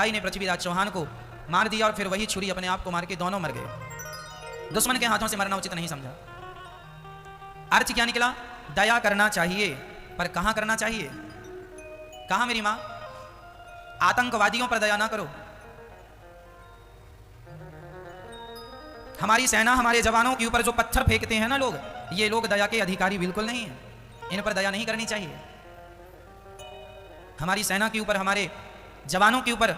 भाई ने पृथ्वीराज चौहान को मार दिया और फिर वही छुरी अपने आप को मार के दोनों मर गए। दुश्मन के हाथों से मरना उचित नहीं समझा। अर्थ क्या निकला? दया करना चाहिए, पर कहां करना चाहिए? कहां मेरी मां? आतंकवादियों पर दया ना करो। हमारी सेना, हमारे जवानों के ऊपर जो पत्थर फेंकते हैं ना लोग, ये लोग दया के अधिकारी बिल्कुल नहीं है। इन पर दया नहीं करनी चाहिए। हमारी सेना के ऊपर, हमारे जवानों के ऊपर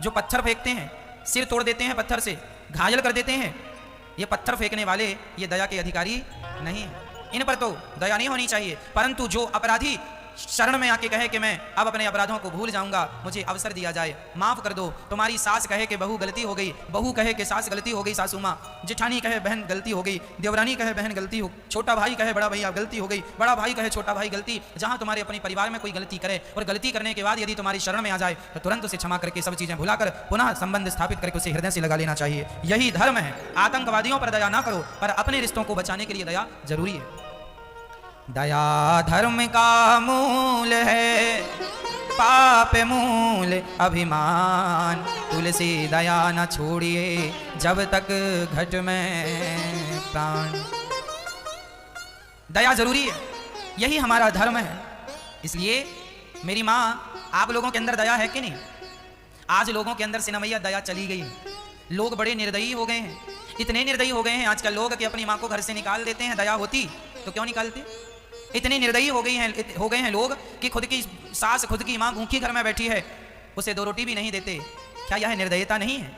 जो पत्थर फेंकते हैं, सिर तोड़ देते हैं पत्थर से, घायल कर देते हैं, ये पत्थर फेंकने वाले ये दया के अधिकारी नहीं है। इन पर तो दया नहीं होनी चाहिए। परंतु जो अपराधी शरण में आके कहे कि मैं अब अपने अपराधों को भूल जाऊंगा, मुझे अवसर दिया जाए, माफ कर दो। तुम्हारी सास कहे कि बहू गलती हो गई, बहू कहे कि सास गलती हो गई, सासू माँ, जेठानी कहे बहन गलती हो गई, देवरानी कहे बहन गलती हो, छोटा भाई कहे बड़ा भैया गलती हो गई, बड़ा भाई कहे छोटा भाई गलती। जहां तुम्हारे अपने परिवार में कोई गलती करे और गलती करने के बाद यदि तुम्हारी शरण में आ जाए तो तुरंत उसे क्षमा करके सब चीजें भुलाकर पुनः संबंध स्थापित करके उसे हृदय से लगा लेना चाहिए। यही धर्म है। आतंकवादियों पर दया ना करो, पर अपने रिश्तों को बचाने के लिए दया जरूरी है। दया धर्म का मूल है, पाप मूल अभिमान। तुलसी दया न छोड़िए जब तक घट में प्राण। दया जरूरी है, यही हमारा धर्म है। इसलिए मेरी माँ, आप लोगों के अंदर दया है कि नहीं? आज लोगों के अंदर सिनेमैया दया चली गई है। लोग बड़े निर्दयी हो गए हैं। इतने निर्दयी हो गए हैं आजकल लोग कि अपनी माँ को घर से निकाल देते हैं। दया होती तो क्यों निकालते? इतने निर्दयी हो गए हैं लोग कि खुद की सास, खुद की माँ भूखी घर में बैठी है, उसे 2 रोटी भी नहीं देते। क्या यह निर्दयता नहीं है?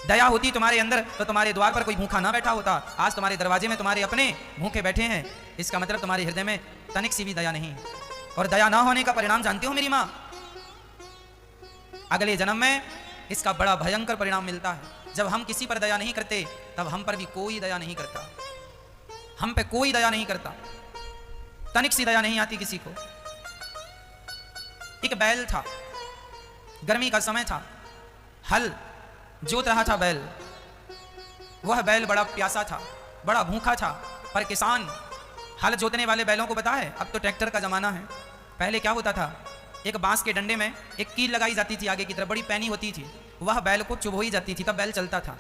दया होती तुम्हारे अंदर तो तुम्हारे द्वार पर कोई भूखा ना बैठा होता। आज तुम्हारे दरवाजे में तुम्हारे अपने भूखे बैठे हैं, इसका मतलब तुम्हारे हृदय में तनिक सी भी दया नहीं। और दया ना होने का परिणाम जानती हो मेरी माँ? अगले जन्म में इसका बड़ा भयंकर परिणाम मिलता है। जब हम किसी पर दया नहीं करते, तब हम पर भी कोई दया नहीं करता। हम पे कोई दया नहीं करता, तनिक सी दया नहीं आती किसी को। एक बैल था, गर्मी का समय था, हल जोत रहा था बैल। वह बैल बड़ा प्यासा था, बड़ा भूखा था। पर किसान हल जोतने वाले बैलों को पता है, अब तो ट्रैक्टर का जमाना है। पहले क्या होता था, एक बांस के डंडे में एक कील लगाई जाती थी आगे की तरफ, बड़ी पैनी होती थी, वह बैल को चुभोई जाती थी, तब बैल चलता था।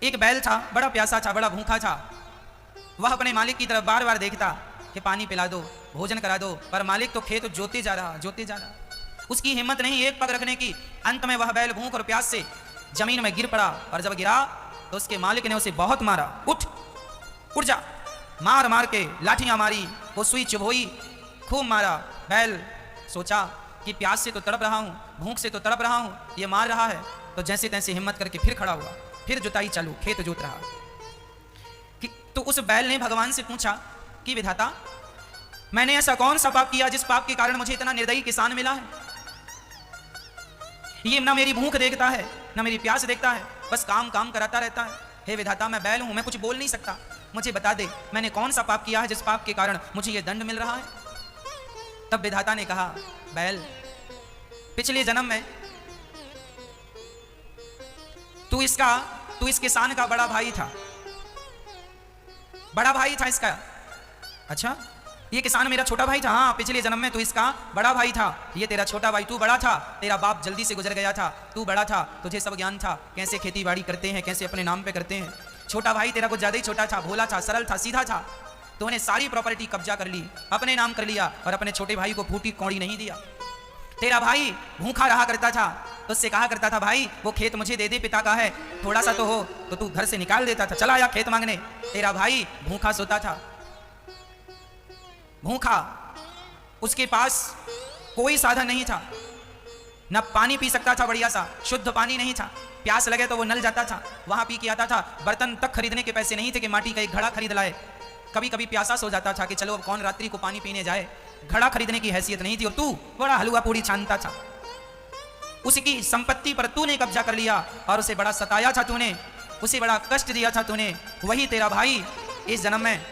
एक बैल था, बड़ा प्यासा था, बड़ा भूखा था। वह अपने मालिक की तरफ बार बार देखता कि पानी पिला दो, भोजन करा दो, पर मालिक तो खेत जोते जा रहा। उसकी हिम्मत नहीं एक पग रखने की। अंत में वह बैल भूख और प्यास से जमीन में गिर पड़ा, और जब गिरा तो उसके मालिक ने उसे बहुत मारा। उठ जा, मार मार के लाठियां मारी, वो सुई चुभोई, खूब मारा। बैल सोचा कि प्यास से तो तड़प रहा हूँ, भूख से तो तड़प रहा हूँ, ये मार रहा है। तो जैसे तैसे हिम्मत करके फिर खड़ा हुआ, फिर जुताई चालू, खेत जोत रहा। तो उस बैल ने भगवान से पूछा कि विधाता, मैंने ऐसा कौन सा पाप किया जिस पाप के कारण मुझे इतना निर्दयी किसान मिला है? ये ना मेरी भूख देखता है, ना मेरी प्यास देखता है, बस काम काम कराता रहता है। हे विधाता, मैं बैल हूं, मैं कुछ बोल नहीं सकता, मुझे बता दे मैंने कौन सा पाप किया है जिस पाप के कारण मुझे ये दंड मिल रहा है। तब विधाता ने कहा, बैल, पिछले जन्म में तू इस किसान का बड़ा भाई था। बड़ा भाई था इसका? अच्छा, ये किसान मेरा छोटा भाई था? हाँ, पिछले जन्म में तू इसका बड़ा भाई था, ये तेरा छोटा भाई। तू बड़ा था, तेरा बाप जल्दी से गुजर गया था, तू बड़ा था, तुझे सब ज्ञान था, कैसे खेती बाड़ी करते हैं, कैसे अपने नाम पे करते हैं। छोटा भाई तेरा कुछ ज्यादा ही छोटा था, भोला था, सरल था, सीधा था। तूने सारी प्रॉपर्टी कब्जा कर ली, अपने नाम कर लिया, और अपने छोटे भाई को फूटी कौड़ी नहीं दिया। तेरा भाई भूखा रहा करता था, तो उससे कहा करता था, भाई वो खेत मुझे दे दे, पिता का है, थोड़ा सा तो हो, तो तू घर से निकाल देता था, चला आया खेत मांगने। तेरा भाई भूखा सोता था, भूखा, उसके पास कोई साधन नहीं था, न पानी पी सकता था बढ़िया सा, शुद्ध पानी नहीं था, प्यास लगे तो वो नल जाता था, वहां पी के आता था। बर्तन तक खरीदने के पैसे नहीं थे कि माटी का एक घड़ा खरीद लाए। कभी कभी प्यासा सो जाता था कि चलो अब कौन रात्रि को पानी पीने जाए, घड़ा खरीदने की हैसियत नहीं थी। और तू बड़ा हलवा पूड़ी छानता था, उसकी संपत्ति पर तूने कब्जा कर लिया और उसे बड़ा सताया था तूने, उसे बड़ा कष्ट दिया था तूने। वही तेरा भाई इस जन्म में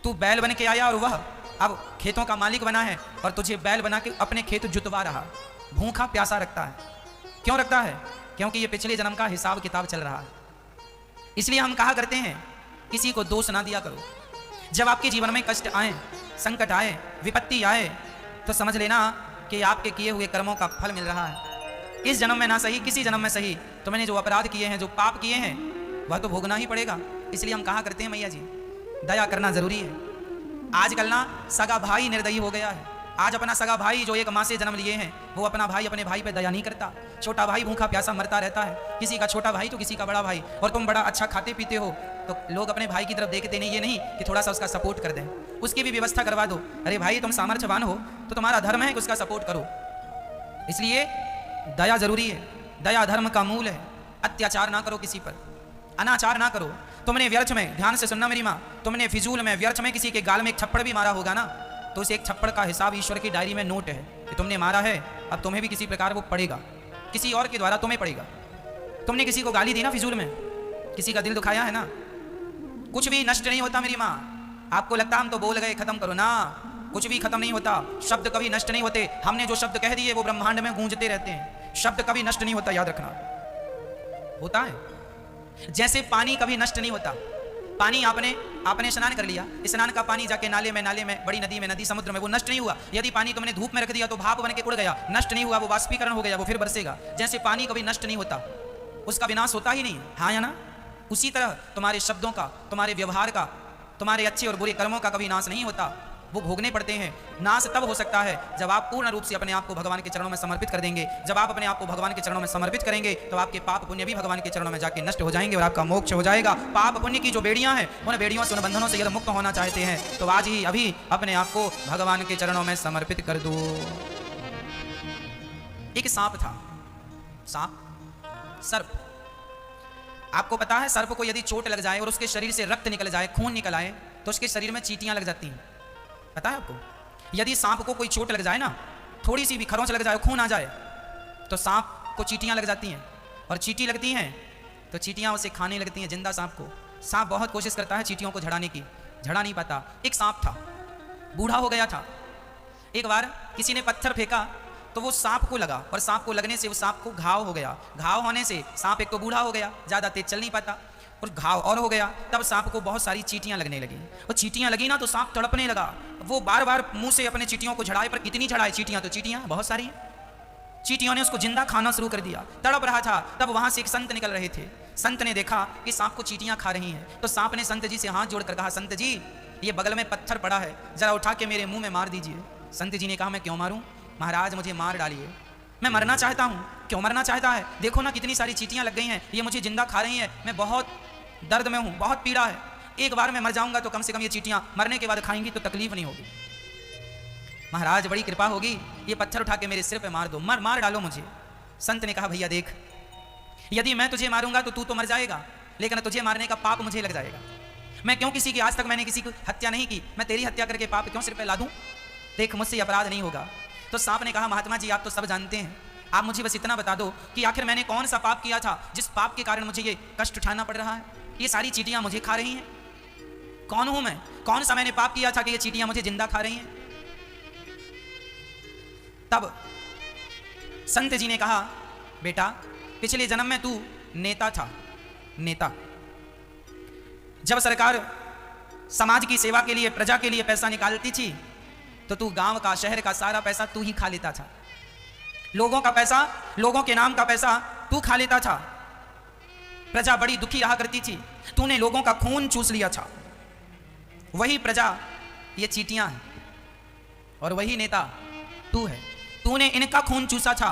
तू बैल बन के आया और वह अब खेतों का मालिक बना है और तुझे बैल बना के अपने खेत जुतवा रहा, भूखा प्यासा रखता है। क्यों रखता है? क्योंकि ये पिछले जन्म का हिसाब किताब चल रहा है। इसलिए हम कहा करते हैं, किसी को दोष ना दिया करो। जब आपके जीवन में कष्ट आए, संकट आए, विपत्ति आए, तो समझ लेना कि आपके किए हुए कर्मों का फल मिल रहा है। इस जन्म में ना सही, किसी जन्म में सही, तुमने जो अपराध किए हैं, जो पाप किए हैं, वह तो भोगना ही पड़ेगा। इसलिए हम कहा करते हैं मैया जी, दया करना जरूरी है। आजकल ना सगा भाई निर्दयी हो गया है। आज अपना सगा भाई जो एक माँ से जन्म लिए हैं, वो अपना भाई अपने भाई पे दया नहीं करता। छोटा भाई भूखा प्यासा मरता रहता है, किसी का छोटा भाई तो किसी का बड़ा भाई। और तुम बड़ा अच्छा खाते पीते हो तो लोग अपने भाई की तरफ देखते नहीं, ये नहीं कि थोड़ा सा उसका सपोर्ट कर दें, उसकी भी व्यवस्था करवा दो। अरे भाई तुम सामर्थ्यवान हो तो तुम्हारा धर्म है कि उसका सपोर्ट करो। इसलिए दया जरूरी है, दया धर्म का मूल है। अत्याचार ना करो किसी पर, अनाचार ना करो। तुमने व्यर्थ में, ध्यान से सुनना मेरी माँ, तुमने फिजूल में व्यर्थ में किसी के गाल में एक थप्पड़ भी मारा होगा ना, तो उस एक थप्पड़ का हिसाब ईश्वर की डायरी में नोट है कि तुमने मारा है, अब तुम्हें भी किसी प्रकार वो पड़ेगा, किसी और के द्वारा तुम्हें पड़ेगा। तुमने किसी को गाली दी ना फिजूल में, किसी का दिल दुखाया है ना, कुछ भी नष्ट नहीं होता मेरी माँ। आपको लगता हम तो बोल गए खत्म करो ना, कुछ भी खत्म नहीं होता। शब्द कभी नष्ट नहीं होते। हमने जो शब्द कह दिए वो ब्रह्मांड में गूंजते रहते हैं। शब्द कभी नष्ट नहीं होता, याद रखना। होता है जैसे पानी कभी नष्ट नहीं होता। पानी आपने स्नान कर लिया, स्नान का पानी जाके नाले में, बड़ी नदी में, नदी समुद्र में, वो नष्ट नहीं हुआ। यदि पानी तुमने धूप में रख दिया तो भाप बन के उड़ गया, नष्ट नहीं हुआ, वो वाष्पीकरण हो गया, वो फिर बरसेगा। जैसे पानी कभी नष्ट नहीं होता, उसका विनाश होता ही नहीं, हाँ या ना। उसी तरह तुम्हारे शब्दों का, तुम्हारे व्यवहार का, तुम्हारे अच्छे और बुरे कर्मों का कभी नाश नहीं होता, वो भोगने पड़ते हैं। नाश तब हो सकता है जब आप पूर्ण रूप से अपने आप को भगवान के चरणों में समर्पित कर देंगे। जब आप अपने आप को भगवान के चरणों में समर्पित करेंगे तो आपके पाप पुण्य भी भगवान के चरणों में जाके नष्ट हो जाएंगे और आपका मोक्ष हो जाएगा। पाप पुण्य की जो बेड़ियां हैं, उन बेड़ियों से, उन बंधनों से यदि मुक्त होना चाहते हैं तो आज ही अभी अपने आप को भगवान के चरणों में समर्पित कर दो। एक सांप था, सांप, सर्प। आपको पता है सर्प को यदि चोट लग जाए और उसके शरीर से रक्त निकल जाए, खून निकल आए, तो उसके शरीर में चींटियां लग जाती हैं। पता है आपको? यदि सांप को कोई चोट लग जाए ना, थोड़ी सी भी खरोंच लग जाए, खून आ जाए, तो सांप को चींटियां लग जाती हैं। और चींटी लगती हैं तो चींटियां उसे खाने लगती हैं, जिंदा सांप को। सांप बहुत कोशिश करता है चींटियों को झड़ाने की, झड़ा नहीं पाता। एक सांप था, बूढ़ा हो गया था। एक बार किसी ने पत्थर फेंका तो वो सांप को लगा, और सांप को लगने से वो सांप को घाव हो गया। घाव होने से सांप एक तो बूढ़ा हो गया, ज़्यादा तेज चल नहीं पाता, और घाव और हो गया। तब सांप को बहुत सारी चींटियां लगने लगी, और चींटियां लगी ना तो सांप तड़पने लगा। वो बार बार मुंह से अपने चींटियों को झड़ाए, पर कितनी झड़ाए चींटियां, तो चींटियां बहुत सारी हैं। चींटियों ने उसको जिंदा खाना शुरू कर दिया, तड़प रहा था। तब वहां से एक संत निकल रहे थे। संत ने देखा कि सांप को चींटियां खा रही हैं, तो सांप ने संत जी से हाथ जोड़कर कहा, संत जी ये बगल में पत्थर पड़ा है, जरा उठा के मेरे मुंह में मार दीजिए। संत जी ने कहा, मैं क्यों मारूं महाराज, मुझे मार डालिए, मैं मरना चाहता हूँ। क्यों मरना चाहता है? देखो ना कितनी सारी चींटियां लग गई हैं, ये मुझे जिंदा खा रही हैं, मैं बहुत दर्द में हूँ, बहुत पीड़ा है। एक बार मैं मर जाऊंगा तो कम से कम ये चींटियां मरने के बाद खाएंगी तो तकलीफ नहीं होगी। महाराज बड़ी कृपा होगी, ये पत्थर उठा के मेरे सिर पे मार दो, मार डालो मुझे। संत ने कहा, भैया देख, यदि मैं तुझे मारूंगा तो तू तो मर जाएगा, लेकिन तुझे मारने का पाप मुझे लग जाएगा। मैं क्यों किसी की, आज तक मैंने किसी की हत्या नहीं की, मैं तेरी हत्या करके पाप क्यों सिर पे ला दूं? देख मुझसे अपराध नहीं होगा। तो सांप ने कहा, महात्मा जी आप तो सब जानते हैं, आप मुझे बस इतना बता दो कि आखिर मैंने कौन सा पाप किया था जिस पाप के कारण मुझे ये कष्ट उठाना पड़ रहा है, ये सारी चींटियां मुझे खा रही हैं। कौन हूं मैं? कौन सा मैंने पाप किया था कि ये चींटियां मुझे जिंदा खा रही हैं? तब संत जी ने कहा, बेटा पिछले जन्म में तू नेता था, नेता। जब सरकार समाज की सेवा के लिए, प्रजा के लिए पैसा निकालती थी तो तू गांव का, शहर का सारा पैसा तू ही खा लेता था। लोगों का पैसा, लोगों के नाम का पैसा तू खा लेता था। प्रजा बड़ी दुखी रहा करती थी, तूने लोगों का खून चूस लिया था। वही प्रजा ये चींटियां हैं और वही नेता तू है। तूने इनका खून चूसा था,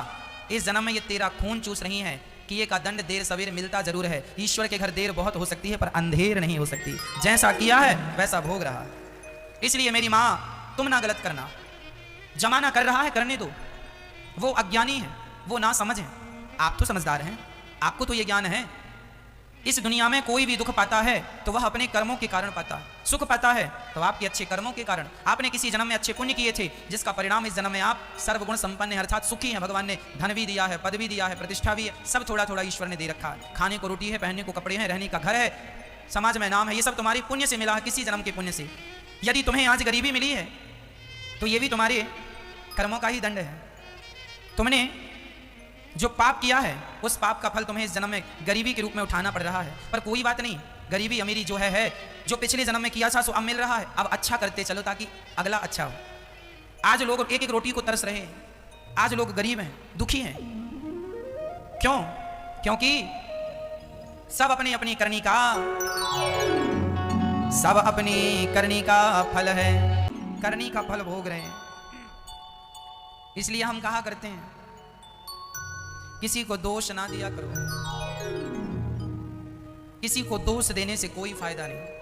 इस जन्म में ये तेरा खून चूस रही हैं। किए का दंड देर सवेर मिलता जरूर है। ईश्वर के घर देर बहुत हो सकती है पर अंधेर नहीं हो सकती। जैसा किया है वैसा भोग रहा है। इसलिए मेरी माँ तुम ना गलत करना, जमाना कर रहा है करने दो। वो अज्ञानी है, वो ना समझ है, आप तो समझदार हैं, आपको तो ये ज्ञान है। इस दुनिया में कोई भी दुख पाता है तो वह अपने कर्मों के कारण पाता है, सुख पाता है तो आपके अच्छे कर्मों के कारण। आपने किसी जन्म में अच्छे पुण्य किए थे जिसका परिणाम इस जन्म में आप सर्वगुण संपन्न है, अर्थात सुखी हैं। भगवान ने धन भी दिया है, पद भी दिया है, प्रतिष्ठा भी है, सब थोड़ा थोड़ा ईश्वर ने दे रखा है। खाने को रोटी है, पहनने को कपड़े हैं, रहने का घर है, समाज में नाम है, ये सब तुम्हारे पुण्य से मिला है, किसी जन्म के पुण्य से। यदि तुम्हें आज गरीबी मिली है तो ये भी तुम्हारे कर्मों का ही दंड है। तुमने जो पाप किया है उस पाप का फल तुम्हें इस जन्म में गरीबी के रूप में उठाना पड़ रहा है। पर कोई बात नहीं, गरीबी अमीरी जो है जो पिछले जन्म में किया था सो अब मिल रहा है। अब अच्छा करते चलो ताकि अगला अच्छा हो। आज लोग एक एक रोटी को तरस रहे हैं, आज लोग गरीब हैं, दुखी हैं। क्यों? क्योंकि सब अपनी अपनी करनी का फल है, करनी का फल भोग रहे हैं। इसलिए हम कहा करते हैं किसी को दोष ना दिया करो, किसी को दोष देने से कोई फायदा नहीं।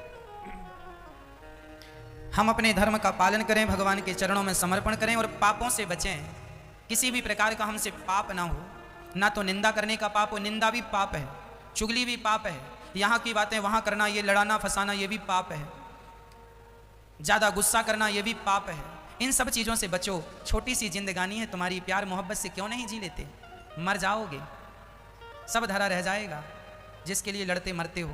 हम अपने धर्म का पालन करें, भगवान के चरणों में समर्पण करें और पापों से बचें। किसी भी प्रकार का हमसे पाप ना हो, ना तो निंदा करने का पाप हो, निंदा भी पाप है, चुगली भी पाप है, यहाँ की बातें वहाँ करना, ये लड़ाना फंसाना ये भी पाप है, ज़्यादा गुस्सा करना ये भी पाप है। इन सब चीज़ों से बचो। छोटी सी जिंदगानी है तुम्हारी, प्यार मोहब्बत से क्यों नहीं जी लेते? मर जाओगे, सब धरा रह जाएगा। जिसके लिए लड़ते मरते हो,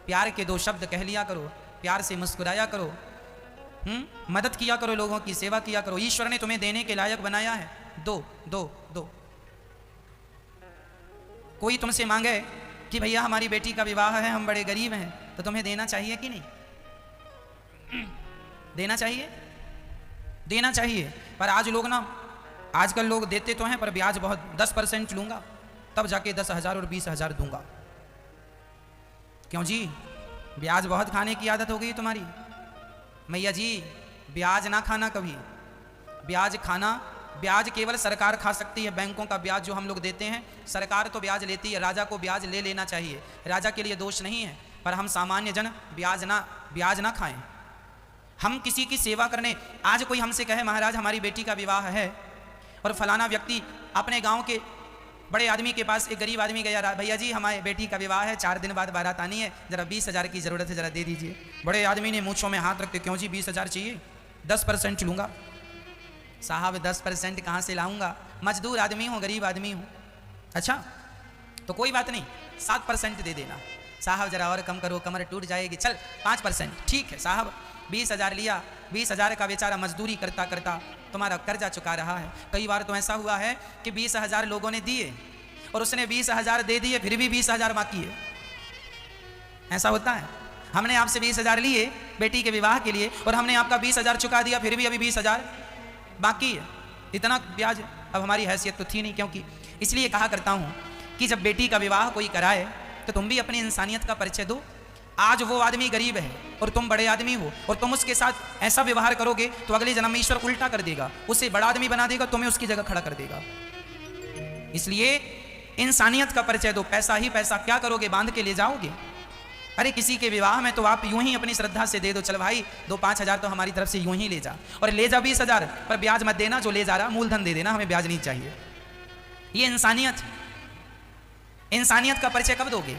प्यार के 2 शब्द कह लिया करो, प्यार से मुस्कुराया करो, मदद किया करो, लोगों की सेवा किया करो। ईश्वर ने तुम्हें देने के लायक बनाया है, दो दो दो। कोई तुमसे मांगे कि भैया हमारी बेटी का विवाह है, हम बड़े गरीब हैं, तो तुम्हें देना चाहिए कि नहीं? देना चाहिए, देना चाहिए। पर आज लोग ना, आजकल लोग देते तो हैं पर ब्याज बहुत, 10% लूंगा तब जाके 10,000 और 20,000 दूंगा। क्यों जी? ब्याज बहुत खाने की आदत हो गई तुम्हारी। मैया जी, ब्याज ना खाना कभी। ब्याज खाना, ब्याज केवल सरकार खा सकती है। बैंकों का ब्याज जो हम लोग देते हैं, सरकार तो ब्याज लेती है, राजा को ब्याज ले लेना चाहिए, राजा के लिए दोष नहीं है। पर हम सामान्य जन ब्याज ना खाएं। हम किसी की सेवा करने, आज कोई हमसे कहे महाराज हमारी बेटी का विवाह है, और फलाना व्यक्ति अपने गांव के बड़े आदमी के पास, एक गरीब आदमी गया, भैया जी हमारी बेटी का विवाह है, 4 दिन बाद बारात आनी है, जरा 20,000 की ज़रूरत है, जरा दे दीजिए। बड़े आदमी ने मूँछों में हाथ रखते, क्यों जी 20,000 चाहिए? 10% लूँगा। साहब 10% कहाँ से लाऊंगा? मजदूर आदमी हूँ, गरीब आदमी हूँ। अच्छा तो कोई बात नहीं, 7% दे देना। साहब जरा और कम करो, कमर टूट जाएगी। चल 5%, ठीक है साहब। 20,000 लिया। 20,000 का बेचारा मजदूरी करता करता तुम्हारा कर्जा चुका रहा है। कई बार तो ऐसा हुआ है कि 20,000 लोगों ने दिए और उसने 20,000 दे दिए, फिर भी 20,000 बाकी है। ऐसा होता है। हमने आपसे 20,000 लिए बेटी के विवाह के लिए और हमने आपका 20,000 चुका दिया, फिर भी अभी 20,000 बाकी है। इतना ब्याज अब हमारी हैसियत तो थी नहीं। क्योंकि इसलिए कहा करता हूँ कि जब बेटी का विवाह कोई कराए तो तुम भी अपनी इंसानियत का परिचय दो। आज वो आदमी गरीब है और तुम बड़े आदमी हो, और तुम उसके साथ ऐसा व्यवहार करोगे तो अगले जन्म में ईश्वर उल्टा कर देगा, उसे बड़ा आदमी बना देगा, तुम्हें उसकी जगह खड़ा कर देगा। इसलिए इंसानियत का परिचय दो। पैसा ही पैसा क्या करोगे? बांध के ले जाओगे? अरे किसी के विवाह में तो आप यूं ही अपनी श्रद्धा से दे दो, चल भाई 2-5 हज़ार तो हमारी तरफ से यूं ही ले जा, और ले जा 20,000, पर ब्याज मत देना। जो ले जा रहा मूलधन दे देना, हमें ब्याज नहीं चाहिए। ये इंसानियत। इंसानियत का परिचय कब दोगे?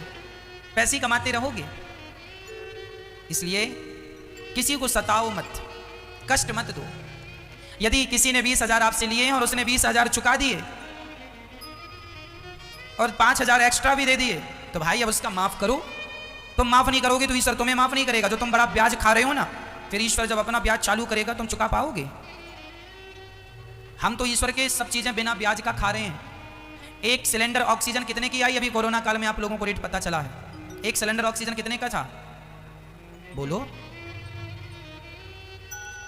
पैसे कमाते रहोगे। इसलिए किसी को सताओ मत, कष्ट मत दो। यदि किसी ने 20,000 आपसे लिए हैं और उसने 20,000 चुका दिए और 5,000 एक्स्ट्रा भी दे दिए, तो भाई अब उसका माफ करो। तुम माफ नहीं करोगे तो ईश्वर तुम्हें माफ नहीं करेगा। जो तुम बड़ा ब्याज खा रहे हो ना, फिर ईश्वर जब अपना ब्याज चालू करेगा तुम चुका पाओगे? हम तो ईश्वर के सब चीजें बिना ब्याज का खा रहे हैं। एक सिलेंडर ऑक्सीजन कितने की आई? अभी कोरोना काल में आप लोगों को रेट पता चला है। एक सिलेंडर ऑक्सीजन कितने का था? बोलो।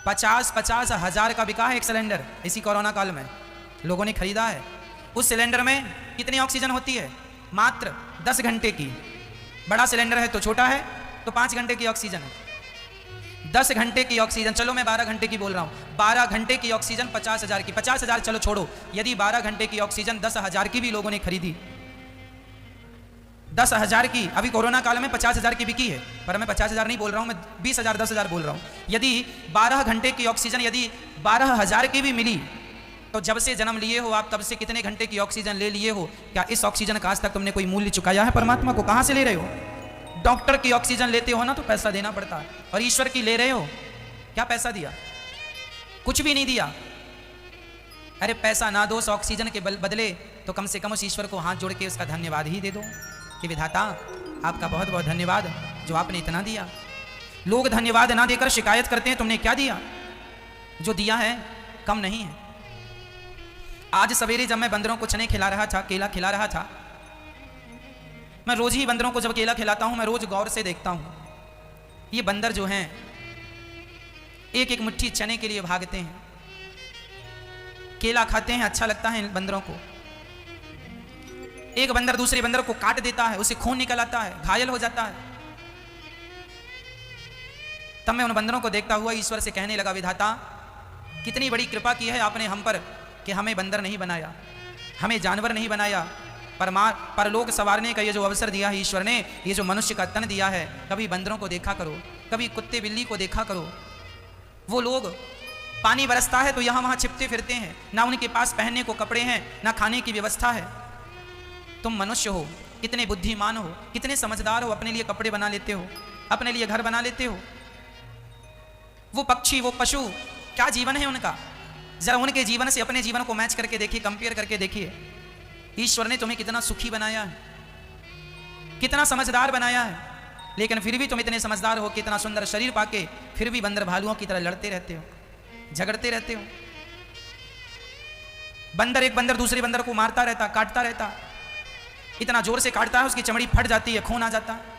50 हज़ार का बिका है एक सिलेंडर। इसी कोरोना काल में लोगों ने खरीदा है। उस सिलेंडर में कितनी ऑक्सीजन होती है? मात्र 10 घंटे की। बड़ा सिलेंडर है तो छोटा है तो 5 घंटे की ऑक्सीजन है। 10 घंटे की ऑक्सीजन, चलो मैं 12 घंटे की बोल रहा हूँ। 12 घंटे की ऑक्सीजन 50,000 की। 50,000 चलो छोड़ो, यदि 12 घंटे की ऑक्सीजन 10,000 की भी लोगों ने खरीदी, 10,000 की, अभी कोरोना काल में 50,000 की बिकी है, पर मैं 50,000 नहीं बोल रहा हूँ, मैं 20,000 10,000 बोल रहा हूँ। यदि 12 घंटे की ऑक्सीजन यदि 12,000 की भी मिली, तो जब से जन्म लिए हो आप तब से कितने घंटे की ऑक्सीजन ले लिए हो? क्या इस ऑक्सीजन का आज तक तुमने कोई मूल्य चुकाया है परमात्मा को? कहाँ से ले रहे हो? डॉक्टर की ऑक्सीजन लेते हो ना तो पैसा देना पड़ता है, और ईश्वर की ले रहे हो, क्या पैसा दिया? कुछ भी नहीं दिया। अरे पैसा ना दो, ऑक्सीजन के बदले तो कम से कम उस ईश्वर को हाथ जोड़ के उसका धन्यवाद ही दे दो कि विधाता आपका बहुत बहुत धन्यवाद जो आपने इतना दिया। लोग धन्यवाद ना देकर शिकायत करते हैं तुमने क्या दिया। जो दिया है कम नहीं है। आज सवेरे जब मैं बंदरों को चने खिला रहा था, केला खिला रहा था, मैं रोज ही बंदरों को जब केला खिलाता हूं मैं रोज गौर से देखता हूं, ये बंदर जो हैं एक एक मुट्ठी चने के लिए भागते हैं। केला खाते हैं, अच्छा लगता है इन बंदरों को। एक बंदर दूसरे बंदर को काट देता है, उसे खून निकल आता है, घायल हो जाता है। तब मैं उन बंदरों को देखता हुआ ईश्वर से कहने लगा, विधाता कितनी बड़ी कृपा की है आपने हम पर कि हमें बंदर नहीं बनाया, हमें जानवर नहीं बनाया, परलोक सवारने का ये जो अवसर दिया है ईश्वर ने, ये जो मनुष्य का तन दिया है, कभी बंदरों को देखा करो, कभी कुत्ते बिल्ली को देखा करो। वो लोग पानी बरसता है तो यहाँ वहाँ छिपते फिरते हैं, ना उनके पास पहनने को कपड़े हैं, ना खाने की व्यवस्था है। तुम मनुष्य हो, कितने बुद्धिमान हो, कितने समझदार हो, अपने लिए कपड़े बना लेते हो, अपने लिए घर बना लेते हो। वो पक्षी, वो पशु, क्या जीवन है उनका, जरा उनके जीवन से अपने जीवन को मैच करके देखिए, कंपेयर करके देखिए। ईश्वर ने तुम्हें कितना सुखी बनाया है, कितना समझदार बनाया है, लेकिन फिर भी तुम इतने समझदार हो कि इतना सुंदर शरीर पाके फिर भी बंदर भालुओं की तरह लड़ते रहते हो, झगड़ते रहते हो। बंदर एक बंदर दूसरे बंदर को मारता रहता, काटता रहता, इतना जोर से काटता है उसकी चमड़ी फट जाती है, खून आ जाता है।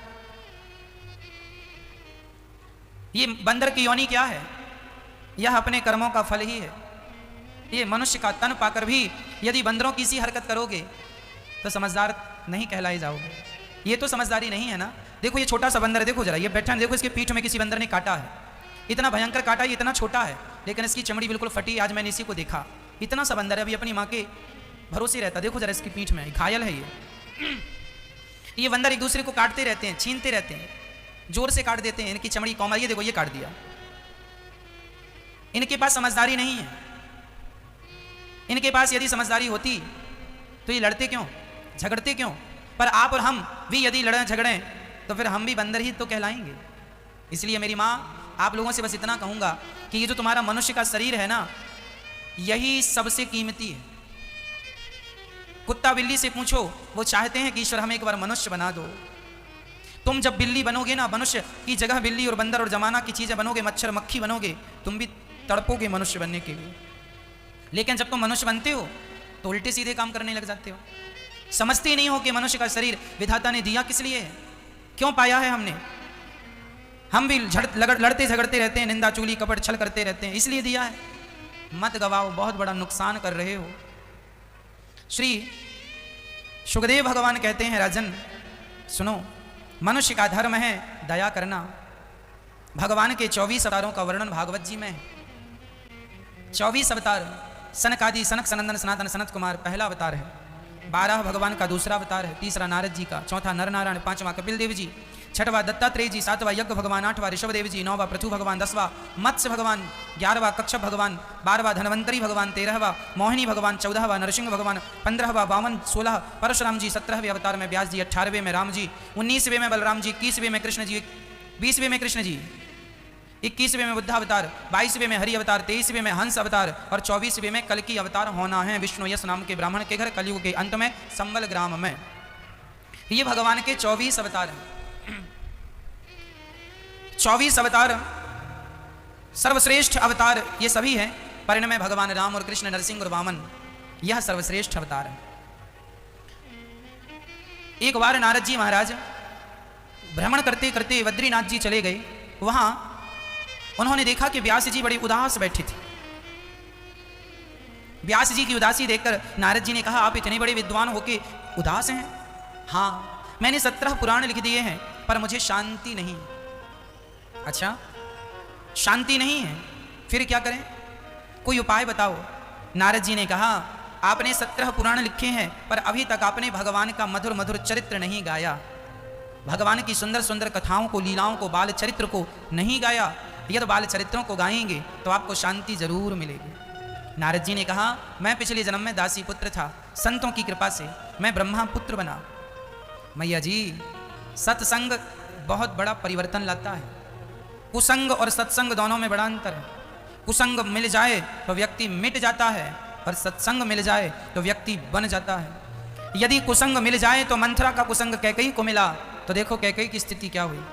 ये बंदर की योनि क्या है? यह अपने कर्मों का फल ही है। ये मनुष्य का तन पाकर भी यदि बंदरों की सी हरकत करोगे तो समझदार नहीं कहलाए जाओगे। ये तो समझदारी नहीं है ना। देखो ये छोटा सा बंदर है, देखो जरा ये बैठा है, देखो इसके पीठ में किसी बंदर ने काटा है, इतना भयंकर काटा है, इतना छोटा है लेकिन इसकी चमड़ी बिल्कुल फटी। आज मैंने इसी को देखा, इतना सा बंदर है, अभी अपनी माँ के भरोसे रहता। देखो जरा इसकी पीठ में घायल है ये बंदर एक दूसरे को काटते रहते हैं, छीनते रहते हैं, जोर से काट देते हैं, इनकी चमड़ी कोमल। ये देखो ये काट दिया। इनके पास समझदारी नहीं है। इनके पास यदि समझदारी होती तो ये लड़ते क्यों, झगड़ते क्यों? पर आप और हम भी यदि लड़ें झगड़ें तो फिर हम भी बंदर ही तो कहलाएंगे। इसलिए मेरी माँ, आप लोगों से बस इतना कहूंगा कि ये जो तुम्हारा मनुष्य का शरीर है ना, यही सबसे कीमती है। कुत्ता बिल्ली से पूछो, वो चाहते हैं कि ईश्वर हमें एक बार मनुष्य बना दो। तुम जब बिल्ली बनोगे ना, मनुष्य की जगह बिल्ली और बंदर और जमाना की चीजें बनोगे, मच्छर मक्खी बनोगे, तुम भी तड़पोगे मनुष्य बनने के लिए। लेकिन जब तुम मनुष्य बनते हो तो उल्टे सीधे काम करने लग जाते हो। समझते ही नहीं हो कि मनुष्य का शरीर विधाता ने दिया किस लिए है, क्यों पाया है हमने। हम भी लड़ते झगड़ते रहते हैं, निंदा चुगली कपट छल करते रहते हैं, इसलिए दिया है। मत गवाओ, बहुत बड़ा नुकसान कर रहे हो। श्री सुखदेव भगवान कहते हैं, राजन सुनो, मनुष्य का धर्म है दया करना। भगवान के 24 अवतारों का वर्णन भागवत जी में है। 24 अवतार, सनकादि सनक सनंदन सनातन सनत कुमार पहला अवतार है, 12 भगवान का दूसरा अवतार है, तीसरा नारद जी का, चौथा नर नारायण, पांचवा कपिल देव जी, छठवां दत्तात्रेय जी, सातवां यज्ञ भगवान, आठवां ऋषभदेव जी, नौवां पृथु भगवान, 10वां मत्स्य भगवान, 11वां कच्छप भगवान, 12वां धनवंतरी भगवान, 13वां मोहिनी भगवान, 14वां नरसिंह भगवान, 15वां वामन, 16 परशुराम जी, 17वें अवतार में व्यास जी, 18वें में राम जी, 19वें में बलराम जी, 21वें में कृष्ण जी, 20वें में कृष्ण जी, 21वें में बुद्धावतार, 22वें में हरि अवतार, 23वें में हंस अवतार और 24वें में कल्कि अवतार होना है विष्णु यश नाम के ब्राह्मण के घर कलयुग के अंत में संबल ग्राम में। ये भगवान के 24 अवतार हैं। 24 अवतार सर्वश्रेष्ठ अवतार ये सभी हैं, पर इनमें भगवान राम और कृष्ण, नरसिंह और वामन, यह सर्वश्रेष्ठ अवतार है। एक बार नारद जी महाराज भ्रमण करते करते बद्रीनाथ जी चले गए। वहां उन्होंने देखा कि व्यास जी बड़ी उदास बैठी थी। व्यास जी की उदासी देखकर नारद जी ने कहा, आप इतने बड़े विद्वान होके उदास हैं? हाँ, मैंने 17 पुराण लिख दिए हैं पर मुझे शांति नहीं। अच्छा, शांति नहीं है, फिर क्या करें, कोई उपाय बताओ। नारद जी ने कहा, आपने 17 पुराण लिखे हैं पर अभी तक आपने भगवान का मधुर मधुर चरित्र नहीं गाया, भगवान की सुंदर सुंदर कथाओं को, लीलाओं को, बाल चरित्र को नहीं गाया। यदि बाल चरित्रों को गाएंगे तो आपको शांति जरूर मिलेगी। नारद जी ने कहा, मैं पिछले जन्म में दासी पुत्र था, संतों की कृपा से मैं ब्रह्मा पुत्र बना। मैया जी, सत्संग बहुत बड़ा परिवर्तन लाता है। कुसंग और सत्संग दोनों में बड़ा अंतर है। कुसंग मिल जाए तो व्यक्ति मिट जाता है और सत्संग मिल जाए तो व्यक्ति बन जाता है। यदि कुसंग मिल जाए तो मंथरा का कुसंग कैकेयी को मिला तो देखो कैकेयी की स्थिति क्या हुई,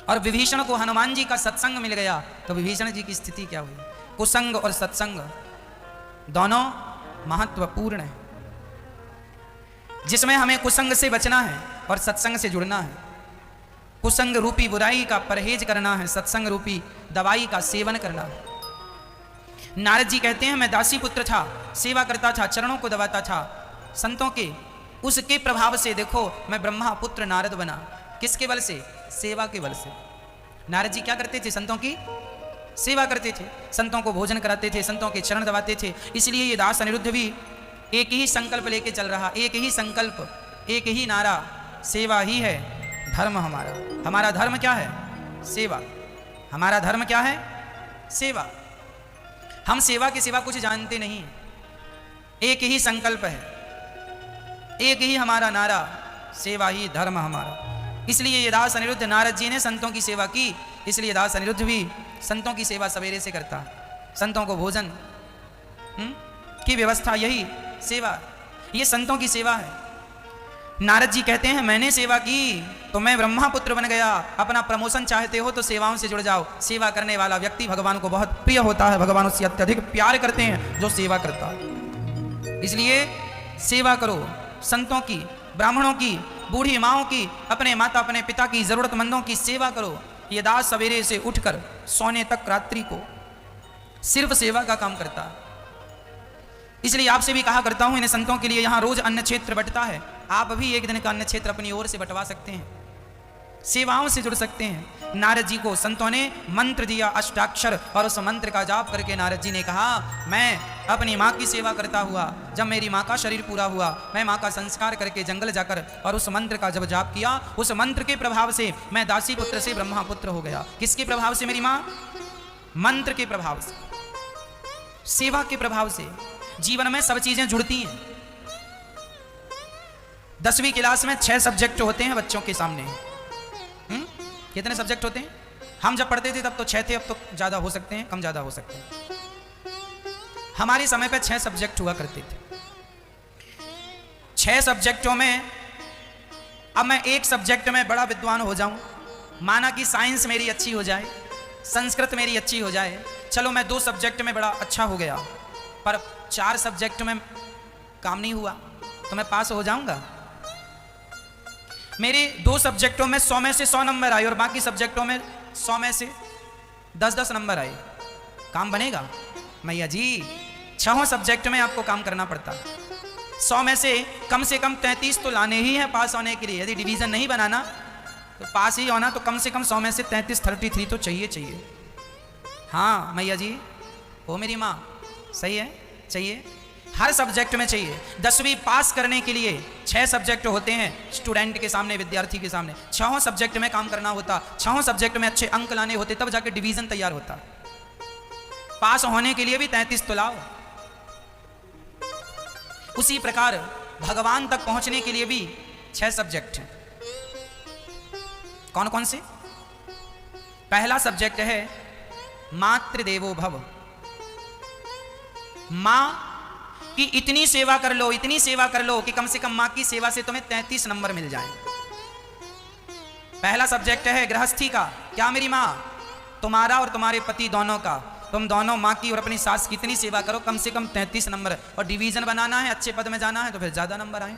और विभीषण को हनुमान जी का सत्संग मिल गया तो विभीषण जी की स्थिति क्या हुई। कुसंग और सत्संग दोनों महत्वपूर्ण है। जिसमें हमें कुसंग से बचना है और सत्संग से जुड़ना है। कुसंग रूपी बुराई का परहेज करना है, सत्संग रूपी दवाई का सेवन करना है। नारद जी कहते हैं मैं दासी पुत्र था, सेवा करता था, चरणों को दबाता था संतों के, उसके प्रभाव से देखो मैं ब्रह्मा पुत्र नारद बना। किसके बल से? सेवा के बल से। नारद जी क्या करते थे? संतों की सेवा करते थे, संतों को भोजन कराते थे, संतों के चरण दबाते थे। इसलिए ये दास अनिरुद्ध भी एक ही संकल्प लेके चल रहा, एक ही संकल्प, एक ही नारा, सेवा ही है धर्म हमारा। हमारा धर्म क्या है? सेवा। हमारा धर्म क्या है? सेवा। हम सेवा के सिवा कुछ जानते नहीं। एक ही संकल्प है, एक ही हमारा नारा, सेवा ही धर्म हमारा। इसलिए ये दास अनिरुद्ध, नारद जी ने संतों की सेवा की, इसलिए दास अनिरुद्ध भी संतों की सेवा सवेरे से करता। संतों को भोजन की व्यवस्था, यही सेवा, ये संतों की सेवा है। नारद जी कहते हैं मैंने सेवा की तो मैं ब्रह्मा पुत्र बन गया। अपना प्रमोशन चाहते हो तो सेवाओं से जुड़ जाओ। सेवा करने वाला व्यक्ति भगवान को बहुत प्रिय होता है, भगवान उससे अत्यधिक प्यार करते हैं जो सेवा करता है। इसलिए सेवा करो संतों की, ब्राह्मणों की, बूढ़ी माओं की, अपने माता अपने पिता की, जरूरतमंदों की सेवा करो। ये दास सवेरे से उठकर सोने तक रात्रि को सिर्फ सेवा का काम करता है। इसलिए आपसे भी कहा करता हूं, इन संतों के लिए यहां रोज अन्न क्षेत्र बंटता है, आप भी एक दिन का अन्न क्षेत्र अपनी ओर से बंटवा सकते हैं, सेवाओं से जुड़ सकते हैं। नारद जी को संतों ने मंत्र दिया अष्टाक्षर, और उस मंत्र का जाप करके नारद जी ने कहा मैं अपनी माँ की सेवा करता हुआ, जब मेरी माँ का शरीर पूरा हुआ, मैं माँ का संस्कार करके जंगल जाकर और उस मंत्र का जब जाप किया, उस मंत्र के प्रभाव से मैं दासी पुत्र से ब्रह्मा पुत्र हो गया। किसके प्रभाव से? मेरी माँ। मंत्र के प्रभाव से, सेवा के प्रभाव से। जीवन में सब चीजें जुड़ती हैं। 10वीं क्लास में 6 सब्जेक्ट होते हैं बच्चों के सामने। कितने सब्जेक्ट होते हैं? हम जब पढ़ते थे तब तो 6 थे, अब तो ज्यादा हो सकते हैं, कम ज्यादा हो सकते हैं। हमारे समय पे 6 सब्जेक्ट हुआ करते थे। 6 सब्जेक्टों में अब मैं एक सब्जेक्ट में बड़ा विद्वान हो जाऊं, माना कि साइंस मेरी अच्छी हो जाए, संस्कृत मेरी अच्छी हो जाए, चलो मैं 2 सब्जेक्ट में बड़ा अच्छा हो गया, पर 4 सब्जेक्ट में काम नहीं हुआ तो मैं पास हो जाऊंगा? मेरे 2 सब्जेक्टों में 100 में से 100 नंबर आए और बाकी सब्जेक्टों में 100 में से 10-10 नंबर आए, काम बनेगा? मैया जी 6 सब्जेक्ट में आपको काम करना पड़ता। 100 में से कम 33 तो लाने ही है पास होने के लिए। यदि डिवीजन नहीं बनाना तो पास ही होना, तो कम से कम 100 में से 33 तो चाहिए। हाँ मैया जी, ओ मेरी माँ, सही है, चाहिए, हर सब्जेक्ट में चाहिए। 10वीं पास करने के लिए 6 सब्जेक्ट होते हैं स्टूडेंट के सामने, विद्यार्थी के सामने। 6 सब्जेक्ट में काम करना होता, 6 सब्जेक्ट में अच्छे अंक लाने होते, तब जाके डिवीजन तैयार होता। पास होने के लिए भी 33 तो लाओ। उसी प्रकार भगवान तक पहुंचने के लिए भी 6 सब्जेक्ट हैं। कौन कौन से? पहला सब्जेक्ट है मातृदेवो भव। मां की इतनी सेवा कर लो, इतनी सेवा कर लो कि कम से कम मां की सेवा से तुम्हें 33 नंबर मिल जाए। पहला सब्जेक्ट है गृहस्थी का। क्या मेरी मां? तुम्हारा और तुम्हारे पति दोनों का, तुम दोनों मां की और अपनी सास की इतनी सेवा करो, कम से कम 33 नंबर। और डिवीजन बनाना है, अच्छे पद में जाना है तो फिर ज्यादा नंबर आए।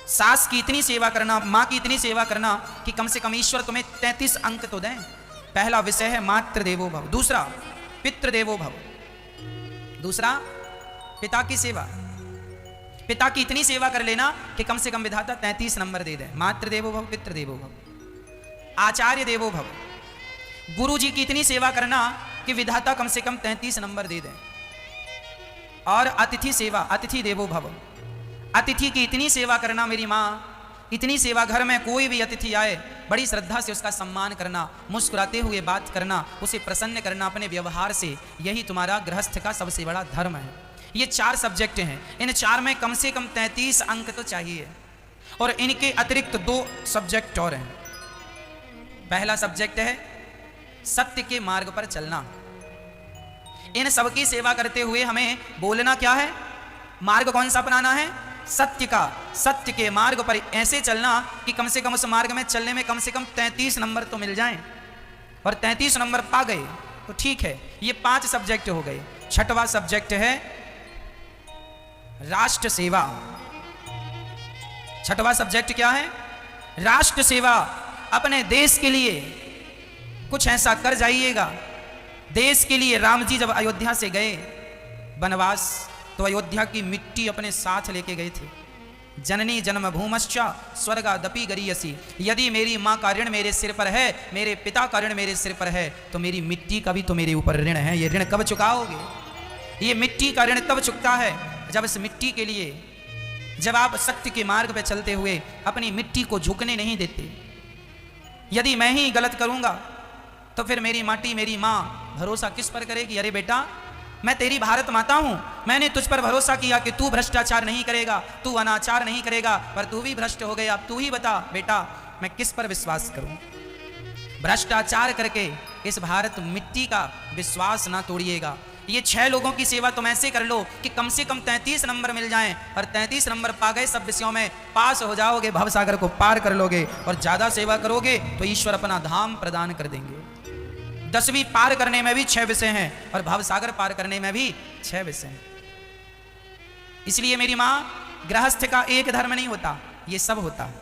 सास की इतनी सेवा करना, मां की इतनी सेवा करना कि कम से कम ईश्वर तुम्हें 33 अंक तो दें। पहला विषय है मातृदेवो भव। दूसरा पितृदेवो भव। दूसरा पिता की सेवा। पिता की इतनी सेवा कर लेना कि कम से कम विधाता 33 नंबर दे दे। मातृदेवो भव, पितृदेवो भव। आचार्य देवो भव। गुरु जी की इतनी सेवा करना कि विधाता कम से कम 33 नंबर दे दे। और अतिथि सेवा, अतिथि देवो भव। अतिथि की इतनी सेवा करना मेरी माँ, इतनी सेवा, घर में कोई भी अतिथि आए बड़ी श्रद्धा से उसका सम्मान करना, मुस्कुराते हुए बात करना, उसे प्रसन्न करना अपने व्यवहार से, यही तुम्हारा गृहस्थ का सबसे बड़ा धर्म है। ये 4 सब्जेक्ट हैं। इन 4 में कम से कम 33 अंक तो चाहिए। और इनके अतिरिक्त 2 सब्जेक्ट और हैं। पहला सब्जेक्ट है सत्य के मार्ग पर चलना। इन सबकी सेवा करते हुए हमें बोलना क्या है? मार्ग कौन सा अपनाना है? सत्य का। सत्य के मार्ग पर ऐसे चलना कि कम से कम उस मार्ग में चलने में कम से कम 33 नंबर तो मिल जाएं। और 33 नंबर पा गए तो ठीक है। ये 5 सब्जेक्ट हो गए। छठवां सब्जेक्ट है राष्ट्र सेवा। छठवां सब्जेक्ट क्या है? राष्ट्र सेवा। अपने देश के लिए कुछ ऐसा कर जाइएगा देश के लिए राम जी जब अयोध्या से गए वनवास, तो अयोध्या की मिट्टी अपने साथ लेके गए थे। जननी जन्म भूमश्च स्वर्गादपि गरीयसी, यदि मेरी माँ का ऋण मेरे सिर पर है, मेरे पिता का ऋण मेरे सिर पर है, तो मेरी मिट्टी का भी तो मेरे ऊपर ऋण है। ये ऋण कब चुकाओगे? ये मिट्टी का ऋण तब चुकता है जब इस मिट्टी के लिए, जब आप सत्य के मार्ग पर चलते हुए अपनी मिट्टी को झुकने नहीं देते। यदि मैं ही गलत करूंगा तो फिर मेरी माटी, मेरी माँ भरोसा किस पर करेगी? अरे बेटा, मैं तेरी भारत माता हूं, मैंने तुझ पर भरोसा किया कि तू भ्रष्टाचार नहीं करेगा, तू अनाचार नहीं करेगा, पर तू भी भ्रष्ट हो गया। अब तू ही बता बेटा, मैं किस पर विश्वास करूं? भ्रष्टाचार करके इस भारत मिट्टी का विश्वास ना तोड़िएगा। ये 6 लोगों की सेवा तुम ऐसे कर लो कि कम से कम 33 नंबर मिल जाएं, और 33 नंबर पा गए सब विषयों में, पास हो जाओगे, भवसागर को पार कर लोगे। और ज्यादा सेवा करोगे तो ईश्वर अपना धाम प्रदान कर देंगे। 10वीं पार करने में भी 6 विषय हैं, और भवसागर पार करने में भी 6 विषय हैं। इसलिए मेरी माँ, गृहस्थ का एक धर्म नहीं होता, ये सब होता है।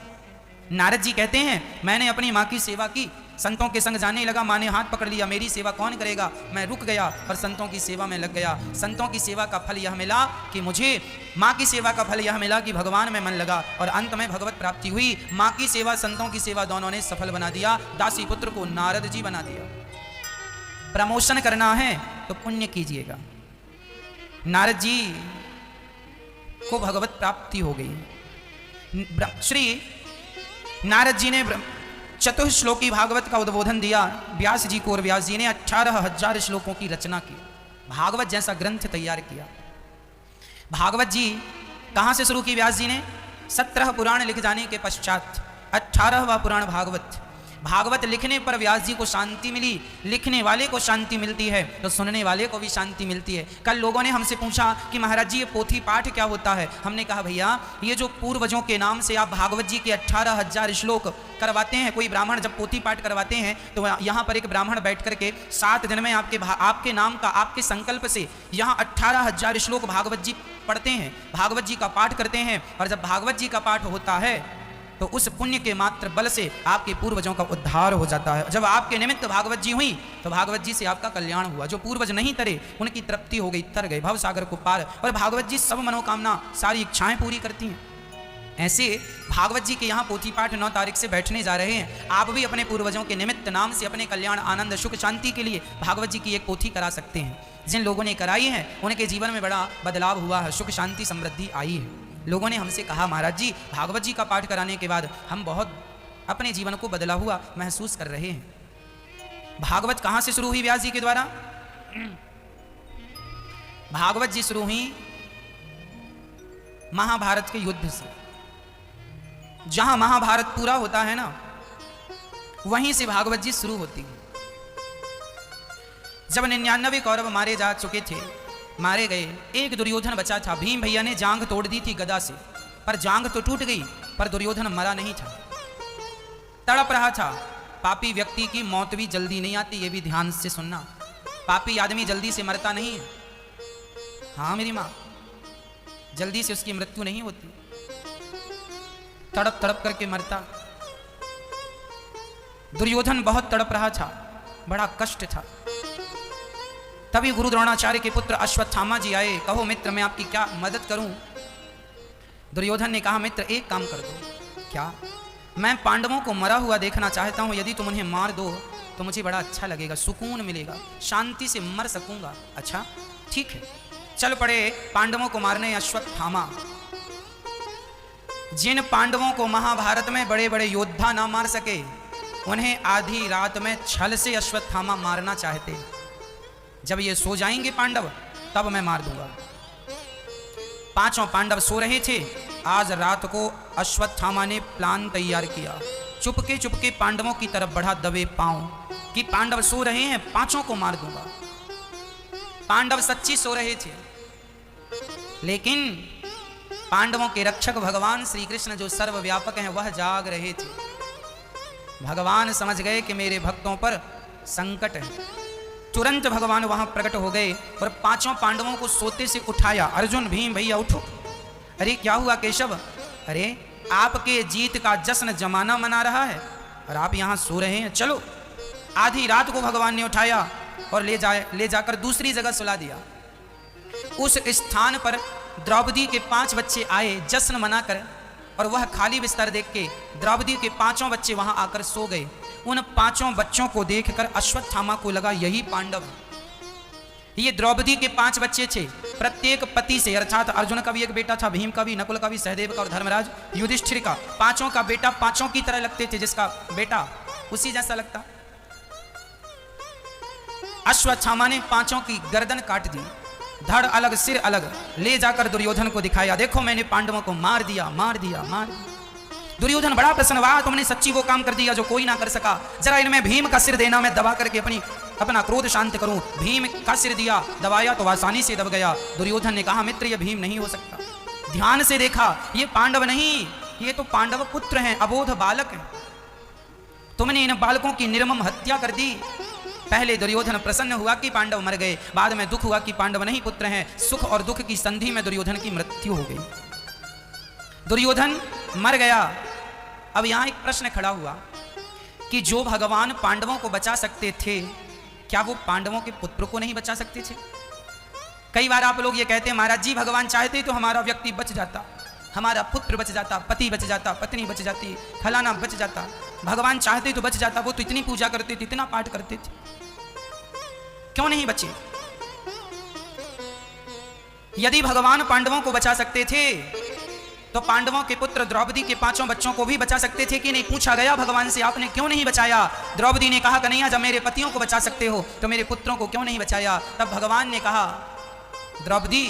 नारद जी कहते हैं, मैंने अपनी माँ की सेवा की, संतों के संग जाने लगा, माँ ने हाथ पकड़ लिया, मेरी सेवा कौन करेगा? मैं रुक गया और संतों की सेवा में लग गया। संतों की सेवा का फल यह मिला कि मुझे, माँ की सेवा का फल यह मिला कि भगवान में मन लगा, और अंत में भगवत प्राप्ति हुई। माँ की सेवा, संतों की सेवा दोनों ने सफल बना दिया। दासी पुत्र को नारद जी बना दिया। प्रमोशन करना है तो पुण्य कीजिएगा। नारद जी को भगवत प्राप्ति हो गई। श्री नारद जी ने चतुश्लोकी भागवत का उद्बोधन दिया व्यास जी को, और व्यास जी ने 18,000 श्लोकों की रचना की, भागवत जैसा ग्रंथ तैयार किया। भागवत जी कहाँ से शुरू की व्यास जी ने? 17 पुराण लिख जाने के पश्चात 18वां पुराण भागवत। भागवत लिखने पर व्यास जी को शांति मिली। लिखने वाले को शांति मिलती है तो सुनने वाले को भी शांति मिलती है। कल लोगों ने हमसे पूछा कि महाराज जी ये पोथी पाठ क्या होता है? हमने कहा भैया, ये जो पूर्वजों के नाम से आप भागवत जी के 18,000 श्लोक करवाते हैं, कोई ब्राह्मण जब पोथी पाठ करवाते हैं तो यहाँ पर एक ब्राह्मण बैठ करके 7 दिन में आपके नाम का, आपके संकल्प से यहाँ 18,000 श्लोक भागवत जी पढ़ते हैं, भागवत जी का पाठ करते हैं। और जब भागवत जी का पाठ होता है तो उस पुण्य के मात्र बल से आपके पूर्वजों का उद्धार हो जाता है। जब आपके निमित्त भागवत जी हुई तो भागवत जी से आपका कल्याण हुआ। जो पूर्वज नहीं तरे उनकी तृप्ति हो गई, तर गए भव सागर को पार। और भागवत जी सब मनोकामना, सारी इच्छाएं पूरी करती हैं। ऐसे भागवत जी के यहाँ पोथी पाठ 9 तारीख से बैठने जा रहे हैं। आप भी अपने पूर्वजों के निमित्त नाम से अपने कल्याण, आनंद, सुख, शांति के लिए भागवत जी की एक पोथी करा सकते हैं। जिन लोगों ने कराई है उनके जीवन में बड़ा बदलाव हुआ है, सुख, शांति, समृद्धि आई है। लोगों ने हमसे कहा महाराज जी भागवत जी का पाठ कराने के बाद हम बहुत अपने जीवन को बदला हुआ महसूस कर रहे हैं। भागवत कहाँ से शुरू हुई व्यास जी के द्वारा? भागवत जी शुरू हुई महाभारत के युद्ध से। जहां महाभारत पूरा होता है ना, वहीं से भागवत जी शुरू होती है। जब 99 कौरव मारे जा चुके थे, मारे गए, एक दुर्योधन बचा था। भीम भैया ने जांघ तोड़ दी थी गदा से, पर जांघ तो टूट गई, पर दुर्योधन मरा नहीं था, तड़प रहा था। पापी व्यक्ति की मौत भी जल्दी नहीं आती, ये भी ध्यान से सुनना। पापी आदमी जल्दी से मरता नहीं है। हाँ मेरी माँ, जल्दी से उसकी मृत्यु नहीं होती, तड़प तड़प करके मरता। दुर्योधन बहुत तड़प रहा था, बड़ा कष्ट था। तभी गुरु द्रोणाचार्य के पुत्र अश्वत्थामा जी आए। कहो मित्र, मैं आपकी क्या मदद करूं? दुर्योधन ने कहा मित्र एक काम कर दो। क्या? मैं पांडवों को मरा हुआ देखना चाहता हूं। यदि तुम उन्हें मार दो तो मुझे बड़ा अच्छा लगेगा, सुकून मिलेगा, शांति से मर सकूंगा। अच्छा ठीक है। चल पड़े पांडवों को मारने अश्वत्थामा। जिन पांडवों को महाभारत में बड़े बड़े योद्धा ना मार सके, उन्हें आधी रात में छल से अश्वत्थामा मारना चाहते। जब ये सो जाएंगे पांडव तब मैं मार दूंगा। 5 पांडव सो रहे थे। आज रात को अश्वत्थामा ने प्लान तैयार किया। चुपके चुपके पांडवों की तरफ बढ़ा दबे पांव कि पांडव सो रहे हैं, 5 को मार दूंगा। पांडव सच्ची सो रहे थे, लेकिन पांडवों के रक्षक भगवान श्री कृष्ण जो सर्वव्यापक हैं वह जाग रहे थे। भगवान समझ गए कि मेरे भक्तों पर संकट है। तुरंत भगवान वहां प्रकट हो गए और 5 पांडवों को सोते से उठाया। अर्जुन, भीम भैया उठो। अरे क्या हुआ केशव? अरे आपके जीत का जश्न जमाना मना रहा है और आप यहां सो रहे हैं। चलो। आधी रात को भगवान ने उठाया और ले जाकर दूसरी जगह सुला दिया। उस स्थान पर द्रौपदी के 5 बच्चे आए जश्न मनाकर, और वह खाली बिस्तर देख के द्रौपदी के 5 बच्चे वहां आकर सो गए। उन 5 बच्चों को देखकर अश्वत्थामा को लगा यही पांडव। ये द्रौपदी के 5 बच्चे थे, प्रत्येक पति से, अर्थात अर्जुन का भी एक बेटा था, भीम का भी, नकुल का भी, सहदेव का और धर्मराज युधिष्ठिर का, 5 का बेटा 5 की तरह लगते थे, जिसका बेटा उसी जैसा लगता। अश्वत्थामा ने 5 की गर्दन काट दी, धड़ अलग सिर अलग, ले जाकर दुर्योधन को दिखाया, देखो मैंने पांडवों को मार दिया, मार दिया, मार दिया। दुर्योधन बड़ा प्रसन्न, वाह तुमने सच्ची वो काम कर दिया जो कोई ना कर सका, जरा इनमें भीम का सिर देना, मैं दबा करके अपना क्रोध शांत करूं। भीम का सिर दिया, दबाया तो आसानी से दब गया। दुर्योधन ने कहा मित्र ये भीम नहीं हो सकता, ध्यान से देखा ये पांडव नहीं, ये तो पांडव पुत्र हैं, अबोध बालक हैं, तुमने इन बालकों की निर्मम हत्या कर दी। पहले दुर्योधन प्रसन्न हुआ कि पांडव मर गए, बाद में दुख हुआ कि पांडव नहीं पुत्र हैं। सुख और दुख की संधि में दुर्योधन की मृत्यु हो गई, दुर्योधन मर गया। अब यहां एक प्रश्न खड़ा हुआ कि जो भगवान पांडवों को बचा सकते थे, क्या वो पांडवों के पुत्र को नहीं बचा सकते थे? कई बार आप लोग ये कहते हैं महाराज जी भगवान चाहते तो हमारा व्यक्ति बच जाता, हमारा पुत्र बच जाता, पति बच जाता, पत्नी बच जाती, फलाना बच जाता, भगवान चाहते तो बच जाता, वो तो इतनी पूजा करते थे, इतना पाठ करते थे, क्यों नहीं बचे? यदि भगवान पांडवों को बचा सकते थे तो पांडवों के पुत्र द्रौपदी के 5 बच्चों को भी बचा सकते थे कि नहीं? पूछा गया भगवान से आपने क्यों नहीं बचाया? द्रौपदी ने कहा कन्हैया जब मेरे पतियों को बचा सकते हो तो मेरे पुत्रों को क्यों नहीं बचाया? तब भगवान ने कहा द्रौपदी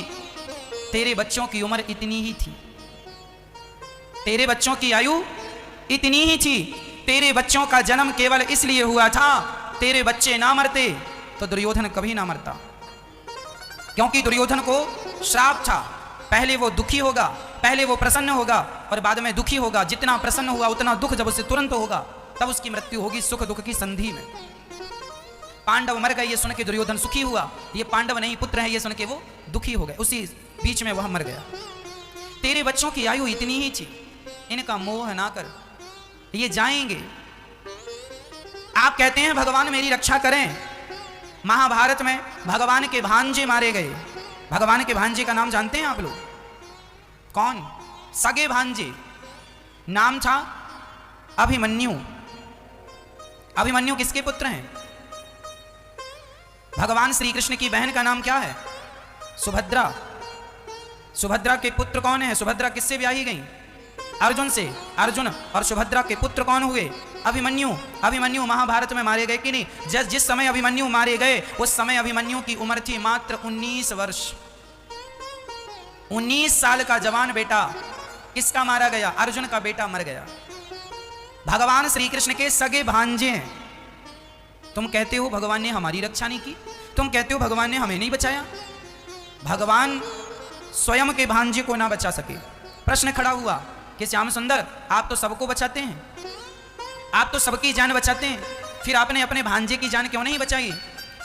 तेरे बच्चों की उम्र इतनी ही थी, तेरे बच्चों की आयु इतनी ही थी, तेरे बच्चों का जन्म केवल इसलिए हुआ था तेरे बच्चे ना मरते तो दुर्योधन कभी ना मरता, क्योंकि दुर्योधन को श्राप था, पहले वो दुखी होगा, पहले वो प्रसन्न होगा और बाद में दुखी होगा, जितना प्रसन्न हुआ उतना दुख जब उससे तुरंत होगा तब उसकी मृत्यु होगी सुख दुख की संधि में। पांडव मर गए ये सुन के दुर्योधन सुखी हुआ, ये पांडव नहीं पुत्र है ये सुन के वो दुखी हो गए, उसी बीच में वह मर गया। तेरे बच्चों की आयु इतनी ही थी, इनका मोह ना कर, ये जाएंगे। आप कहते हैं भगवान मेरी रक्षा करें, महाभारत में भगवान के भांजे मारे गए। भगवान के भांजे का नाम जानते हैं आप लोग? कौन? सगे भांजे, नाम था अभिमन्यु। अभिमन्यु किसके पुत्र हैं? भगवान श्री कृष्ण की बहन का नाम क्या है? सुभद्रा। सुभद्रा के पुत्र कौन है? सुभद्रा किससे ब्याही गई? अर्जुन से। अर्जुन और सुभद्रा के पुत्र कौन हुए? अभिमन्यु। अभिमन्यु महाभारत में मारे गए कि नहीं? जिस समय अभिमन्यु मारे गए उस समय अभिमन्यु की उम्र थी मात्र 19 वर्ष। 19 साल का जवान बेटा किसका मारा गया? अर्जुन का बेटा मर गया। भगवान श्री कृष्ण के सगे भांजे हैं। तुम कहते हो भगवान ने हमारी रक्षा नहीं की, तुम कहते हो भगवान ने हमें नहीं बचाया। भगवान स्वयं के भांजे को ना बचा सके। प्रश्न खड़ा हुआ कि श्याम सुंदर आप तो सबको बचाते हैं, आप तो सबकी जान बचाते हैं, फिर आपने अपने भांजे की जान क्यों नहीं बचाई?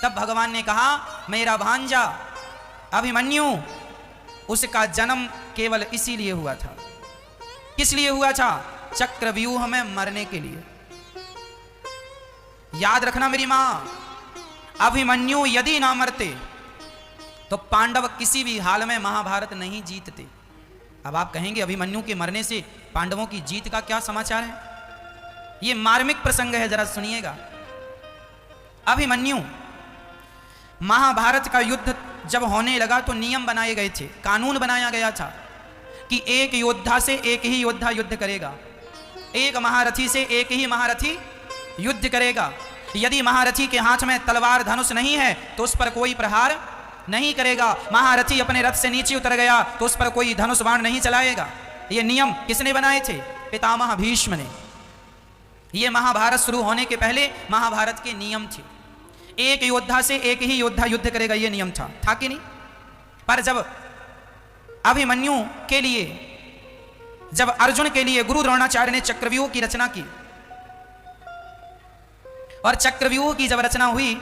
तब भगवान ने कहा मेरा भांजा अभिमन्यु, उसका जन्म केवल इसीलिए हुआ था। किस लिए हुआ था? चक्रव्यूह में मरने के लिए। याद रखना मेरी मां, अभिमन्यु यदि ना मरते तो पांडव किसी भी हाल में महाभारत नहीं जीतते। अब आप कहेंगे अभिमन्यु के मरने से पांडवों की जीत का क्या समाचार है? यह मार्मिक प्रसंग है, जरा सुनिएगा। अभिमन्यु, महाभारत का युद्ध जब होने लगा तो नियम बनाए गए थे, कानून बनाया गया था कि एक योद्धा से एक ही योद्धा युद्ध करेगा, एक महारथी से एक ही महारथी युद्ध करेगा। यदि महारथी के हाथ में तलवार धनुष नहीं है तो उस पर कोई प्रहार नहीं करेगा। महारथी अपने रथ से नीचे उतर गया तो उस पर कोई धनुष बाण नहीं चलाएगा। ये नियम किसने बनाए थे? पितामह भीष्म ने। ये महाभारत शुरू होने के पहले महाभारत के नियम थे। एक योद्धा से एक ही योद्धा युद्ध करेगा, ये नियम था कि नहीं? पर जब अभिमन्यु के लिए, जब अर्जुन के लिए गुरु द्रोणाचार्य ने चक्रव्यूह की रचना की और चक्रव्यूह की जब रचना हुई,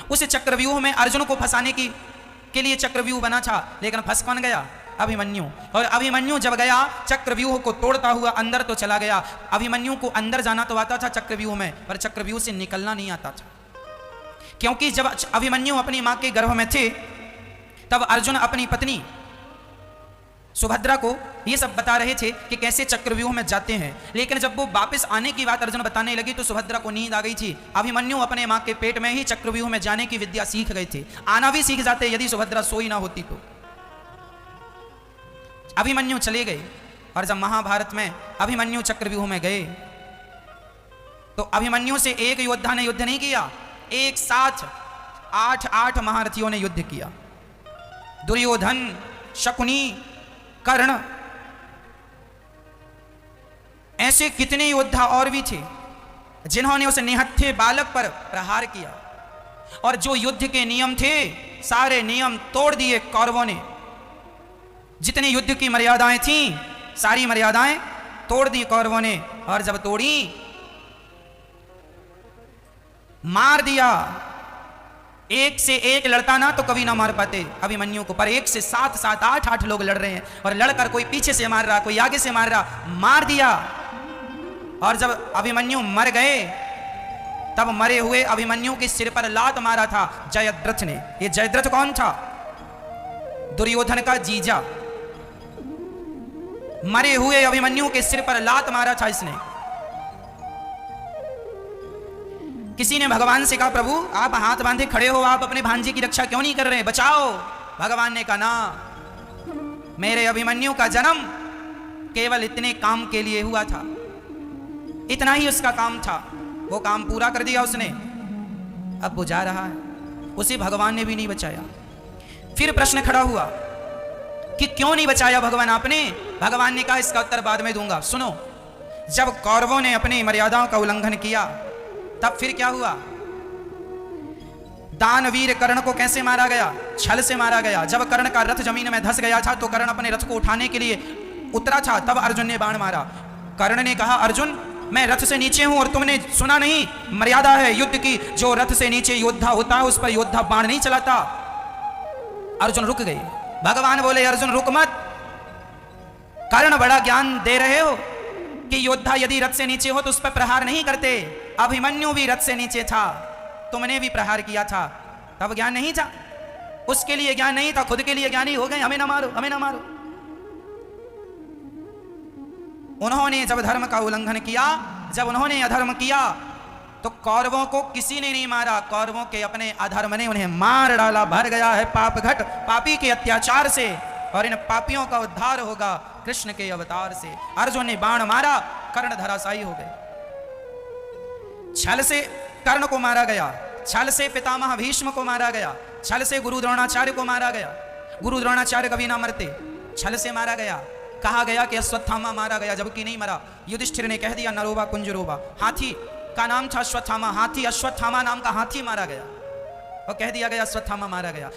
उस चक्रव्यूह में अर्जुन को फंसाने के लिए चक्रव्यूह बना था, लेकिन फंस कौन गया? अभिमन्यु। और अभिमन्यु जब गया चक्रव्यूह को तोड़ता हुआ अंदर तो चला गया। अभिमन्यु को अंदर जाना तो आता था चक्रव्यूह में, पर चक्रव्यूह से निकलना नहीं आता था। क्योंकि जब अभिमन्यु अपनी मां के गर्भ में थे तब अर्जुन अपनी पत्नी सुभद्रा को ये सब बता रहे थे कि कैसे चक्रव्यूह में जाते हैं। लेकिन जब वो वापस आने की बात अर्जुन बताने लगी तो सुभद्रा को नींद आ गई थी। अभिमन्यु अपने मां के पेट में ही चक्रव्यूह में जाने की विद्या सीख गए थे। आना भी सीख जाते यदि सुभद्रा सोई ना होती तो। अभिमन्यु चले गए और जब महाभारत में अभिमन्यु चक्रव्यूह में गए तो अभिमन्यु से एक योद्धा ने युद्ध नहीं किया, एक साथ 8 महारथियों ने युद्ध किया। दुर्योधन, शकुनी, कर्ण, ऐसे कितने योद्धा और भी थे जिन्होंने उस निहत्थे बालक पर प्रहार किया। और जो युद्ध के नियम थे सारे नियम तोड़ दिए कौरवों ने। जितनी युद्ध की मर्यादाएं थीं सारी मर्यादाएं तोड़ दी कौरवों ने। और जब तोड़ी मार दिया। एक से एक लड़ता ना तो कभी ना मार पाते अभिमन्यु को, पर एक से 7 8 लोग लड़ रहे हैं और लड़कर कोई पीछे से मार रहा, कोई आगे से मार रहा, मार दिया। और जब अभिमन्यु मर गए तब मरे हुए अभिमन्यु के सिर पर लात मारा था जयद्रथ ने। ये जयद्रथ कौन था? दुर्योधन का जीजा। मरे हुए अभिमन्यु के सिर पर लात मारा था इसने। किसी ने भगवान से कहा, प्रभु आप हाथ बांधे खड़े हो, आप अपने भांजे की रक्षा क्यों नहीं कर रहे, बचाओ। भगवान ने कहा, ना, मेरे अभिमन्यु का जन्म केवल इतने काम के लिए हुआ था, इतना ही उसका काम था, वो काम पूरा कर दिया उसने, अब बुझा रहा है। उसे भगवान ने भी नहीं बचाया। फिर प्रश्न खड़ा हुआ कि क्यों नहीं बचाया भगवान आपने? भगवान ने कहा, इसका उत्तर बाद में दूंगा, सुनो। जब कौरवों ने अपनी मर्यादाओं का उल्लंघन किया तब फिर क्या हुआ? दानवीर कर्ण को कैसे मारा गया? छल से मारा गया। जब कर्ण का रथ जमीन में धंस गया था तो कर्ण अपने रथ को उठाने के लिए उतरा था, तब अर्जुन ने बाण मारा। कर्ण ने कहा, अर्जुन मैं रथ से नीचे हूं और तुमने सुना नहीं, मर्यादा है युद्ध की, जो रथ से नीचे योद्धा होता है उस पर योद्धा बाण नहीं चलाता। अर्जुन रुक गए। भगवान बोले, अर्जुन रुक मत, कर्ण बड़ा ज्ञान दे रहे हो कि योद्धा यदि रथ से नीचे हो तो उस पर प्रहार नहीं करते। अभिमन्यु भी रथ से नीचे था, तुमने भी प्रहार किया था, तब ज्ञान नहीं था, उसके लिए ज्ञान नहीं था, खुद के लिए ज्ञानी हो गए, हमें ना मारो, हमें ना मारो। उन्होंने जब धर्म का उल्लंघन किया, जब उन्होंने अधर्म किया तो कौरवों को किसी ने नहीं मारा, कौरवों के अपने अधर्म ने उन्हें मार डाला। भर गया है पाप घट पापी के अत्याचार से, और इन पापियों का उद्धार होगा कृष्ण के अवतार से। अर्जुन ने बाण मारा, कर्ण धराशायी हो गए। छल से कर्ण को मारा गया, छल से पितामह भीष्म को मारा गया, छल से गुरु द्रोणाचार्य को मारा गया। गुरु द्रोणाचार्य कभी ना मरते, छल से मारा गया। कहा गया कि अश्वत्थामा मारा गया, जबकि नहीं मरा। युधिष्ठिर ने कह दिया नरोबा कुंजरोबा, हाथी का नाम था अश्वत्थामा, हाथी अश्वत्थामा नाम का हाथी मारा गया और कह दिया गया अश्वत्थामा मारा गया।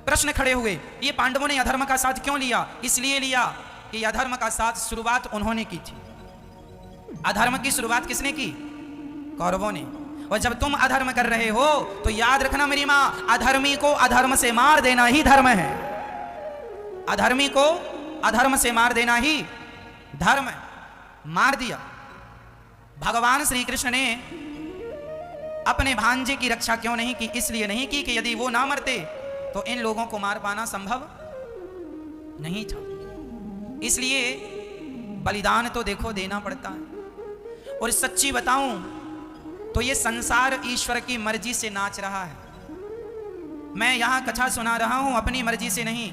प्रश्न खड़े हुए, ये पांडवों ने अधर्म का साथ क्यों लिया? इसलिए लिया कि अधर्म का साथ शुरुआत उन्होंने की थी। अधर्म की शुरुआत किसने की? कौरवों ने। और जब तुम अधर्म कर रहे हो तो याद रखना मेरी मां, अधर्मी को अधर्म से मार देना ही धर्म है। अधर्मी को अधर्म से मार देना ही धर्म है। मार दिया। भगवान श्री कृष्ण ने अपने भांजे की रक्षा क्यों नहीं की? इसलिए नहीं की कि यदि वो ना मरते तो इन लोगों को मार पाना संभव नहीं था। इसलिए बलिदान तो देखो देना पड़ता है। और सच्ची बताऊं तो ये संसार ईश्वर की मर्जी से नाच रहा है। मैं यहां कथा सुना रहा हूं अपनी मर्जी से नहीं,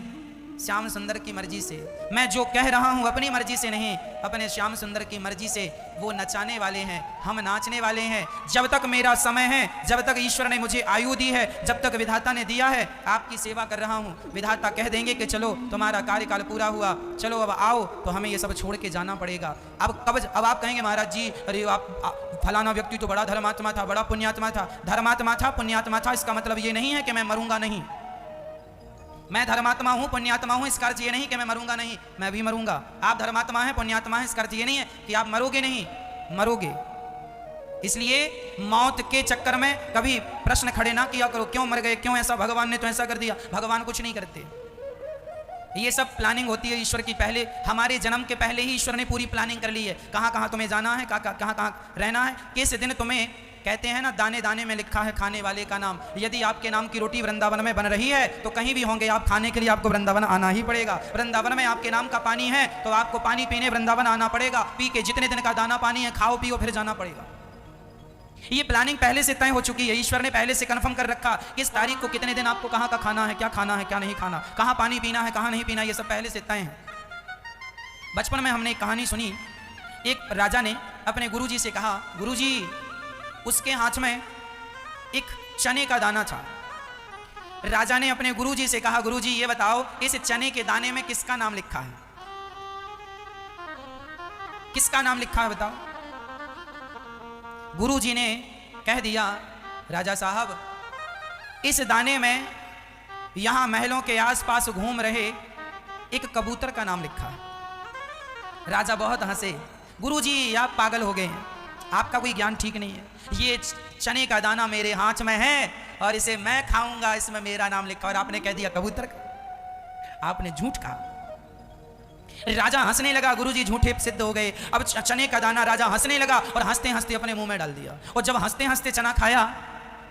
श्याम सुंदर की मर्जी से। मैं जो कह रहा हूं अपनी मर्जी से नहीं, अपने श्याम सुंदर की मर्जी से। वो नचाने वाले हैं, हम नाचने वाले हैं। जब तक मेरा समय है, जब तक ईश्वर ने मुझे आयु दी है, जब तक विधाता ने दिया है, आपकी सेवा कर रहा हूं। विधाता कह देंगे कि चलो तुम्हारा कार्यकाल पूरा हुआ, चलो अब आओ, तो हमें ये सब छोड़ के जाना पड़ेगा। अब आप कहेंगे महाराज जी, अरे आप फलाना व्यक्ति तो बड़ा धर्मात्मा था, बड़ा पुण्यात्मा था। धर्मात्मा था, पुण्यात्मा था, इसका मतलब ये नहीं है कि मैं मरूंगा नहीं। मैं धर्मात्मा हूं, पुण्यात्मा हूं, इसका अर्थ ये नहीं कि मैं मरूंगा नहीं, मैं भी मरूंगा। आप धर्मात्मा हैं, पुण्यात्मा हैं, इसका अर्थ ये नहीं है कि आप मरोगे नहीं, मरोगे। इसलिए मौत के चक्कर में कभी प्रश्न खड़े ना किया करो, क्यों मर गए, क्यों ऐसा, भगवान ने तो ऐसा कर दिया। भगवान कुछ नहीं करते। ये सब प्लानिंग होती है ईश्वर की। पहले हमारे जन्म के पहले ही ईश्वर ने पूरी प्लानिंग कर ली है। कहाँ कहाँ तुम्हें जाना है, कहाँ कहाँ रहना है, किस दिन तुम्हें कहते हैं ना, दाने दाने में लिखा है खाने वाले का नाम। यदि आपके नाम की रोटी वृंदावन में बन रही है तो कहीं भी होंगे आप, खाने के लिए आपको वृंदावन आना ही पड़ेगा। वृंदावन में आपके नाम का पानी है तो आपको पानी पीने वृंदावन आना पड़ेगा। पी के जितने दिन का दाना पानी है खाओ पियो फिर जाना पड़ेगा। ये प्लानिंग पहले से तय हो चुकी है। ईश्वर ने पहले से कंफर्म कर रखा किस तारीख को कितने दिन आपको कहाँ का खाना है, क्या खाना है, क्या नहीं खाना, कहाँ पानी पीना है, कहाँ नहीं पीना, ये सब पहले से तय है। बचपन में हमने एक कहानी सुनी। एक राजा ने अपने गुरुजी से कहा, गुरुजी, उसके हाथ में एक चने का दाना था। राजा ने अपने गुरुजी से कहा, गुरुजी ये बताओ इस चने के दाने में किसका नाम लिखा है, किसका नाम लिखा है बताओ। गुरुजी ने कह दिया, राजा साहब इस दाने में यहां महलों के आसपास घूम रहे एक कबूतर का नाम लिखा है। राजा बहुत हंसे, गुरुजी आप पागल हो गए हैं, आपका कोई ज्ञान ठीक नहीं है। ये चने का दाना मेरे हाथ में है और इसे मैं खाऊंगा, इसमें मेरा नाम लिखा, और आपने कह दिया कबूतर का। आपने झूठ कहा। राजा हंसने लगा, गुरुजी झूठे सिद्ध हो गए। अब चने का दाना राजा हंसने लगा और हंसते हंसते अपने मुंह में डाल दिया। और जब हंसते हंसते चना खाया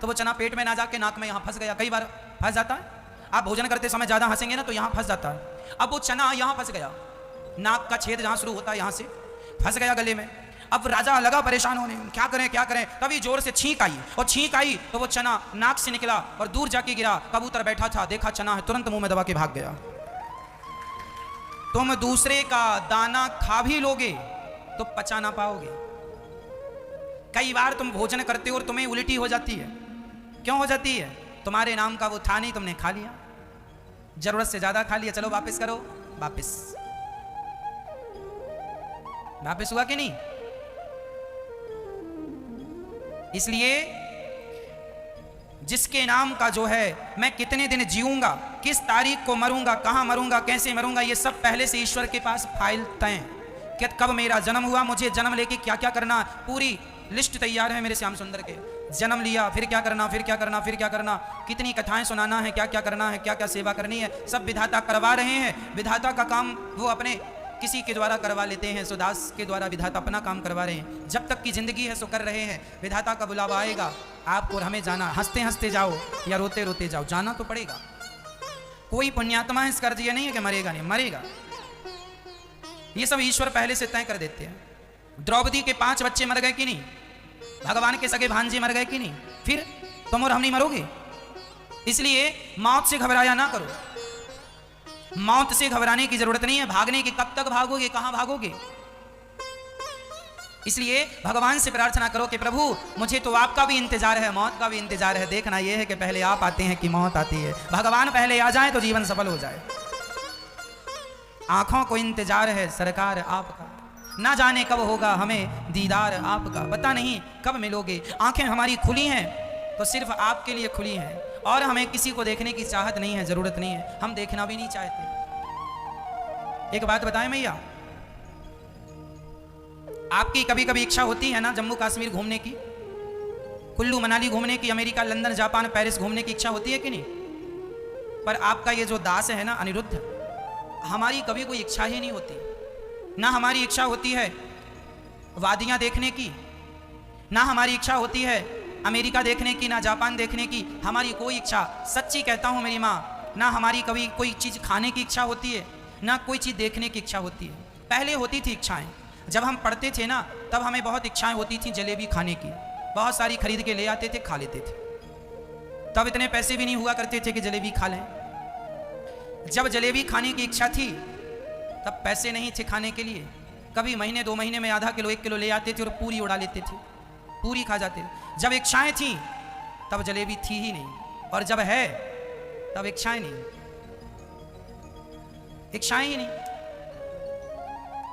तो वो चना पेट में ना जाके नाक में यहाँ फंस गया। कई बार फंस जाता है, आप भोजन करते समय ज्यादा हंसेंगे ना तो यहाँ फंस जाता है। अब वो चना यहाँ फंस गया, नाक का छेद जहाँ शुरू होता है यहाँ से फंस गया गले में। अब राजा लगा परेशान होने, क्या करें क्या करें। तभी जोर से छींक आई, और छींक आई तो वो चना नाक से निकला और दूर जाके गिरा। कबूतर बैठा था, देखा चना है, तुरंत मुंह में दबा के भाग गया। तुम दूसरे का दाना खा भी लोगे तो पचा ना पाओगे। कई बार तुम भोजन करते हो और तुम्हें उल्टी हो जाती है। क्यों हो जाती है? तुम्हारे नाम का वो था नहीं, तुमने खा लिया, जरूरत से ज्यादा खा लिया। चलो वापस करो, वापस हुआ कि नहीं? इसलिए जिसके नाम का जो है मैं कितने दिन जीऊंगा, किस तारीख को मरूंगा, कहां मरूंगा, कैसे मरूंगा, ये सब पहले से ईश्वर के पास फाइल तय कि कब मेरा जन्म हुआ, मुझे जन्म लेके क्या क्या करना, पूरी लिस्ट तैयार है मेरे श्याम सुंदर के। जन्म लिया, फिर क्या करना, फिर क्या करना, फिर क्या करना, कितनी कथाएं सुनाना है, क्या क्या करना है, क्या क्या सेवा करनी है, सब विधाता करवा रहे हैं। विधाता का काम वो अपने किसी के द्वारा करवा लेते हैं, सुदास के द्वारा विधाता अपना काम करवा रहे हैं। जब तक की जिंदगी है सो कर रहे हैं। विधाता का बुलावा आएगा, आपको और हमें जाना, हंसते हंसते जाओ या रोते रोते जाओ, जाना तो पड़ेगा। कोई पुण्यात्मा इस कर्ज ये नहीं है कि मरेगा नहीं, मरेगा। ये सब ईश्वर पहले से तय कर देते हैं। द्रौपदी के 5 बच्चे मर गए कि नहीं? भगवान के सगे भांजे मर गए कि नहीं? फिर तुम और हम नहीं मरोगे? इसलिए मौत से घबराया ना करो। मौत से घबराने की जरूरत नहीं है, भागने की। कब तक भागोगे, कहां भागोगे? इसलिए भगवान से प्रार्थना करो कि प्रभु मुझे तो आपका भी इंतजार है, मौत का भी इंतजार है। देखना यह है कि पहले आप आते हैं कि मौत आती है। भगवान पहले आ जाए तो जीवन सफल हो जाए। आंखों को इंतजार है सरकार आपका, ना जाने कब होगा हमें दीदार आपका। पता नहीं कब मिलोगे। आंखें हमारी खुली हैं तो सिर्फ आपके लिए खुली हैं, और हमें किसी को देखने की चाहत नहीं है, जरूरत नहीं है, हम देखना भी नहीं चाहते। एक बात बताएं मैया, आपकी कभी कभी इच्छा होती है ना जम्मू कश्मीर घूमने की, कुल्लू मनाली घूमने की, अमेरिका, लंदन, जापान, पेरिस घूमने की इच्छा होती है कि नहीं? पर आपका ये जो दास है ना अनिरुद्ध, हमारी कभी कोई इच्छा ही नहीं होती। ना हमारी इच्छा होती है वादियां देखने की, ना हमारी इच्छा होती है अमेरिका देखने की, ना जापान देखने की। हमारी कोई इच्छा, सच्ची कहता हूं मेरी माँ, ना हमारी कभी कोई चीज़ खाने की इच्छा होती है, ना कोई चीज़ देखने की इच्छा होती है। पहले होती थी इच्छाएं, जब हम पढ़ते थे ना तब हमें बहुत इच्छाएं होती थी जलेबी खाने की, बहुत सारी खरीद के ले आते थे, खा लेते थे। तब इतने पैसे भी नहीं हुआ करते थे कि जलेबी खा लें। जब जलेबी खाने की इच्छा थी तब पैसे नहीं थे खाने के लिए। कभी महीने 2 महीने में आधा किलो 1 किलो ले आते थे और पूरी उड़ा लेते थे, पूरी खा जाते थे। जब इच्छाएं थी तब जलेबी थी ही नहीं, और जब है तब इच्छाएं नहीं, इच्छाएं ही नहीं।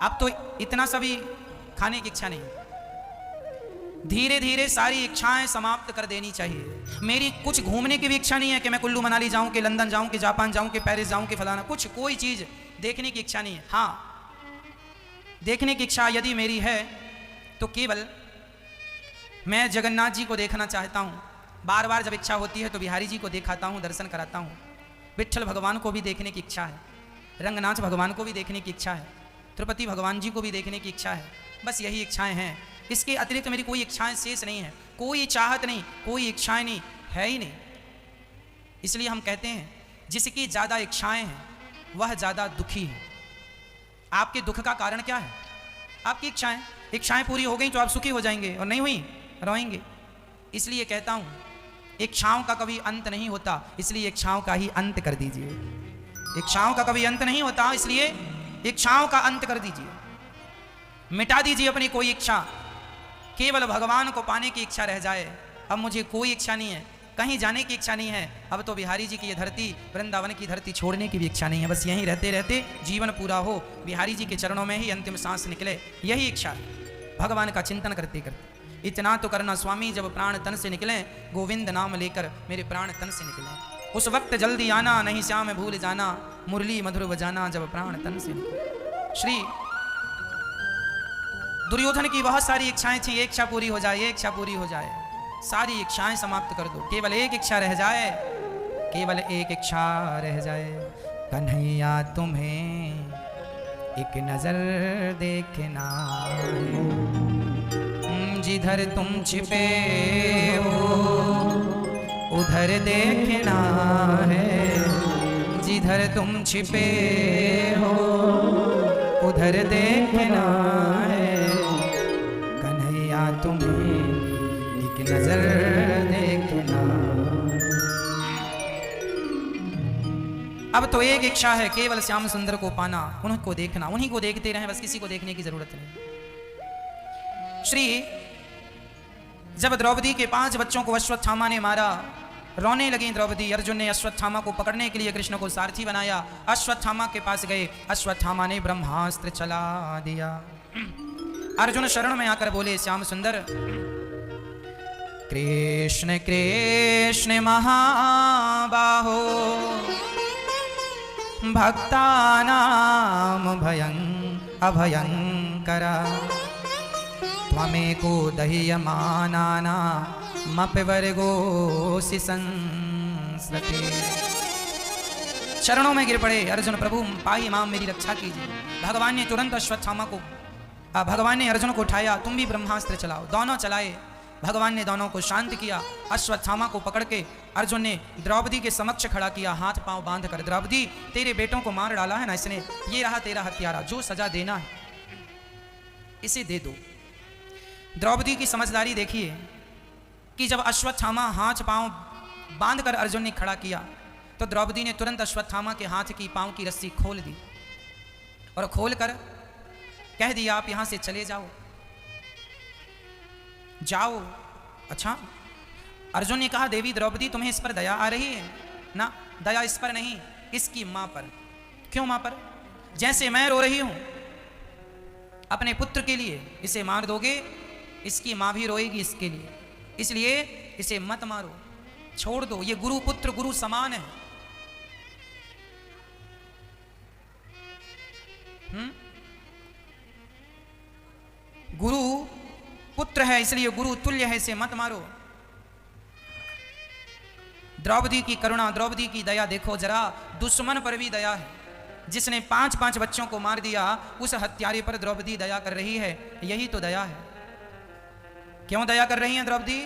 अब तो इतना सभी खाने की इच्छा नहीं। धीरे धीरे सारी इच्छाएं समाप्त कर देनी चाहिए। मेरी कुछ घूमने की भी इच्छा नहीं है कि मैं कुल्लू मनाली जाऊं, कि लंदन जाऊं, कि जापान जाऊं, कि पेरिस जाऊं, कि फलाना, कुछ कोई चीज देखने की इच्छा नहीं है। हाँ, देखने की इच्छा यदि मेरी है तो केवल मैं जगन्नाथ जी को देखना चाहता हूँ। बार बार जब इच्छा होती है तो बिहारी जी को दिखाता हूँ, दर्शन कराता हूँ। विट्ठल भगवान को भी देखने की इच्छा है, रंगनाथ भगवान को भी देखने की इच्छा है, तिरुपति भगवान जी को भी देखने की इच्छा है। बस यही इच्छाएं हैं। इसके अतिरिक्त मेरी कोई इच्छाएं शेष नहीं है, कोई चाहत नहीं, कोई इच्छाएं नहीं है ही नहीं। इसलिए हम कहते हैं जिसकी ज़्यादा इच्छाएं हैं वह ज़्यादा दुखी है। आपके दुख का कारण क्या है? आपकी इच्छाएं। इच्छाएं पूरी हो गई तो आप सुखी हो जाएंगे, और नहीं हुई रोएंगे। इसलिए कहता हूं इच्छाओं का कभी अंत नहीं होता, इसलिए इच्छाओं का ही अंत कर दीजिए। इच्छाओं का कभी अंत नहीं होता, इसलिए इच्छाओं का अंत कर दीजिए। मिटा दीजिए अपनी कोई इच्छा, केवल भगवान को पाने की इच्छा रह जाए। अब मुझे कोई इच्छा नहीं है, कहीं जाने की इच्छा नहीं है। अब तो बिहारी जी की ये धरती, वृंदावन की धरती छोड़ने की भी इच्छा नहीं है। बस यहीं रहते रहते जीवन पूरा हो, बिहारी जी के चरणों में ही अंतिम सांस निकले, यही इच्छा है। भगवान का चिंतन करते करते इतना तो करना स्वामी, जब प्राण तन से निकले, गोविंद नाम लेकर मेरे प्राण तन से निकले। उस वक्त जल्दी आना, नहीं श्याम भूल जाना, मुरली मधुर बजाना, जब प्राण तन से निकले। श्री दुर्योधन की बहुत सारी इच्छाएं थी, एक इच्छा पूरी हो जाए, एक इच्छा पूरी हो जाए, सारी इच्छाएं समाप्त कर दो, केवल एक इच्छा रह जाए, केवल एक इच्छा रह जाए। कन्हैया तुम्हें एक नजर देखना, जिधर तुम छिपे हो उधर देखना है, जिधर तुम छिपे हो उधर देखना है। कन्हैया तुम्हें एक नजर देखना। अब तो एक इच्छा है, केवल श्याम सुंदर को पाना, उनको देखना, उन्हीं को देखते रहें, बस किसी को देखने की जरूरत नहीं। श्री जब द्रौपदी के 5 बच्चों को अश्वत्थामा ने मारा, रोने लगी द्रौपदी। अर्जुन ने अश्वत्थामा को पकड़ने के लिए कृष्ण को सारथी बनाया। अश्वत्थामा के पास गए, अश्वत्थामा ने ब्रह्मास्त्र चला दिया। अर्जुन शरण में आकर बोले, श्याम सुंदर कृष्ण कृष्ण महाबाहो, भक्तानां भयं अभयंकरा, त्वमेको दह्यमानानामपि वर्गोऽसि संस्रते। चरणों में गिर पड़े अर्जुन, प्रभु पाई माम, मेरी रक्षा कीजिए। भगवान ने तुरंत अश्वत्थामा को, भगवान ने अर्जुन को उठाया, तुम भी ब्रह्मास्त्र चलाओ। दोनों चलाए, भगवान ने दोनों को शांत किया। अश्वत्थामा को पकड़ के अर्जुन ने द्रौपदी के समक्ष खड़ा किया, हाथ पांव बांध कर, द्रौपदी तेरे बेटों को मार डाला है ना इसने, ये रहा तेरा हत्यारा, जो सजा देना है इसे दे दो। द्रौपदी की समझदारी देखिए कि जब अश्वत्थामा हाथ पांव बांध कर अर्जुन ने खड़ा किया, तो द्रौपदी ने तुरंत अश्वत्थामा के हाथ की पांव की रस्सी खोल दी और खोल कर कह दिया, आप यहां से चले जाओ, जाओ। अच्छा, अर्जुन ने कहा, देवी द्रौपदी तुम्हें इस पर दया आ रही है ना? दया इस पर नहीं, इसकी मां पर। क्यों मां पर? जैसे मैं रो रही हूं अपने पुत्र के लिए, इसे मार दोगे, इसकी मां भी रोएगी इसके लिए, इसलिए इसे मत मारो, छोड़ दो। ये गुरु पुत्र गुरु समान है। गुरु पुत्र है, इसलिए गुरु तुल्य है, इसे मत मारो। द्रौपदी की करुणा, द्रौपदी की दया देखो जरा, दुश्मन पर भी दया है। जिसने 5 बच्चों को मार दिया, उस हत्यारे पर द्रौपदी दया कर रही है, यही तो दया है। क्यों दया कर रही है द्रौपदी?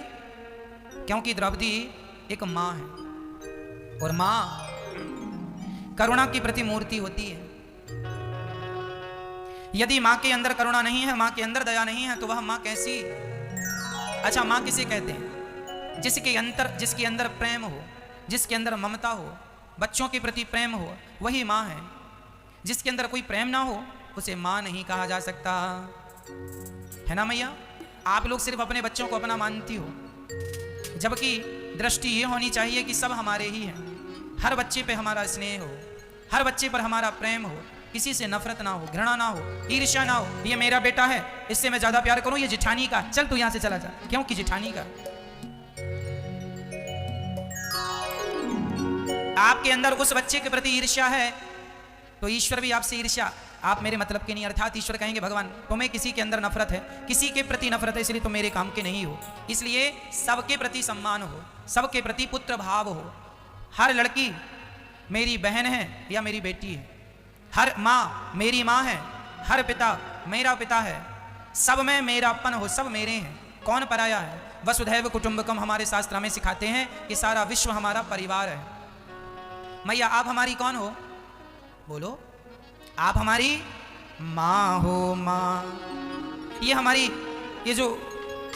क्योंकि द्रौपदी एक मां है, और मां करुणा की प्रतिमूर्ति होती है। यदि मां के अंदर करुणा नहीं है, मां के अंदर दया नहीं है, तो वह मां कैसी? अच्छा, मां किसे कहते हैं? जिसके अंदर प्रेम हो, जिसके अंदर ममता हो, बच्चों के प्रति प्रेम हो, वही मां है। जिसके अंदर कोई प्रेम ना हो, उसे मां नहीं कहा जा सकता, है ना मैया? आप लोग सिर्फ अपने बच्चों को अपना मानती हो, जबकि दृष्टि ये होनी चाहिए कि सब हमारे ही हैं। हर बच्चे पे हमारा स्नेह हो, हर बच्चे पर हमारा प्रेम हो, किसी से नफरत ना हो, घृणा ना हो, ईर्ष्या ना हो। ये मेरा बेटा है, इससे मैं ज्यादा प्यार करूं, ये जिठानी का, चल तू यहां से चला जा, क्योंकि जिठानी का। आपके अंदर उस बच्चे के प्रति ईर्ष्या है, तो ईश्वर भी आपसे ईर्ष्या, आप मेरे मतलब के नहीं। अर्थात ईश्वर कहेंगे, भगवान तुम्हें किसी के अंदर नफरत है, किसी के प्रति नफरत है, इसलिए तुम मेरे काम के नहीं हो। इसलिए सबके प्रति सम्मान हो, सबके प्रति पुत्र भाव हो। हर लड़की मेरी बहन है या मेरी बेटी है, हर माँ मेरी माँ है, हर पिता मेरा पिता है। सब में मेरापन हो, सब मेरे हैं, कौन पराया है। वसुधैव कुटुंबकम हमारे शास्त्र में सिखाते हैं कि सारा विश्व हमारा परिवार है। मैया आप हमारी कौन हो? बोलो, आप हमारी माँ हो। माँ, ये हमारी ये जो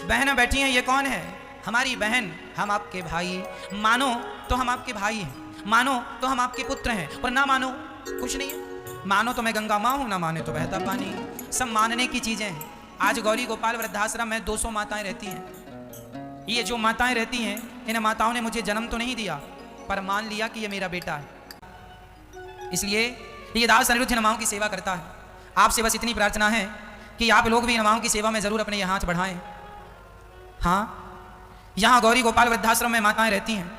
बहनें बैठी हैं ये कौन है? हमारी बहन, हम आपके भाई। मानो तो हम आपके भाई हैं, मानो तो हम आपके पुत्र हैं, और ना मानो कुछ नहीं है। मानो तो मैं गंगा माँ हूँ, ना माने तो बहता पानी। सब मानने की चीज़ें हैं। आज गौरी गोपाल वृद्धाश्रम में 200 माताएं रहती हैं। ये जो माताएं रहती हैं, इन माताओं ने मुझे जन्म तो नहीं दिया, पर मान लिया कि ये मेरा बेटा है। इसलिए ये दास अनिरुद्ध माओं की सेवा करता है। आपसे बस इतनी प्रार्थना है कि आप लोग भी माओं की सेवा में ज़रूर अपने ये हाथ बढ़ाएं। हाँ, यहाँ गौरी गोपाल वृद्धाश्रम में माताएं रहती हैं।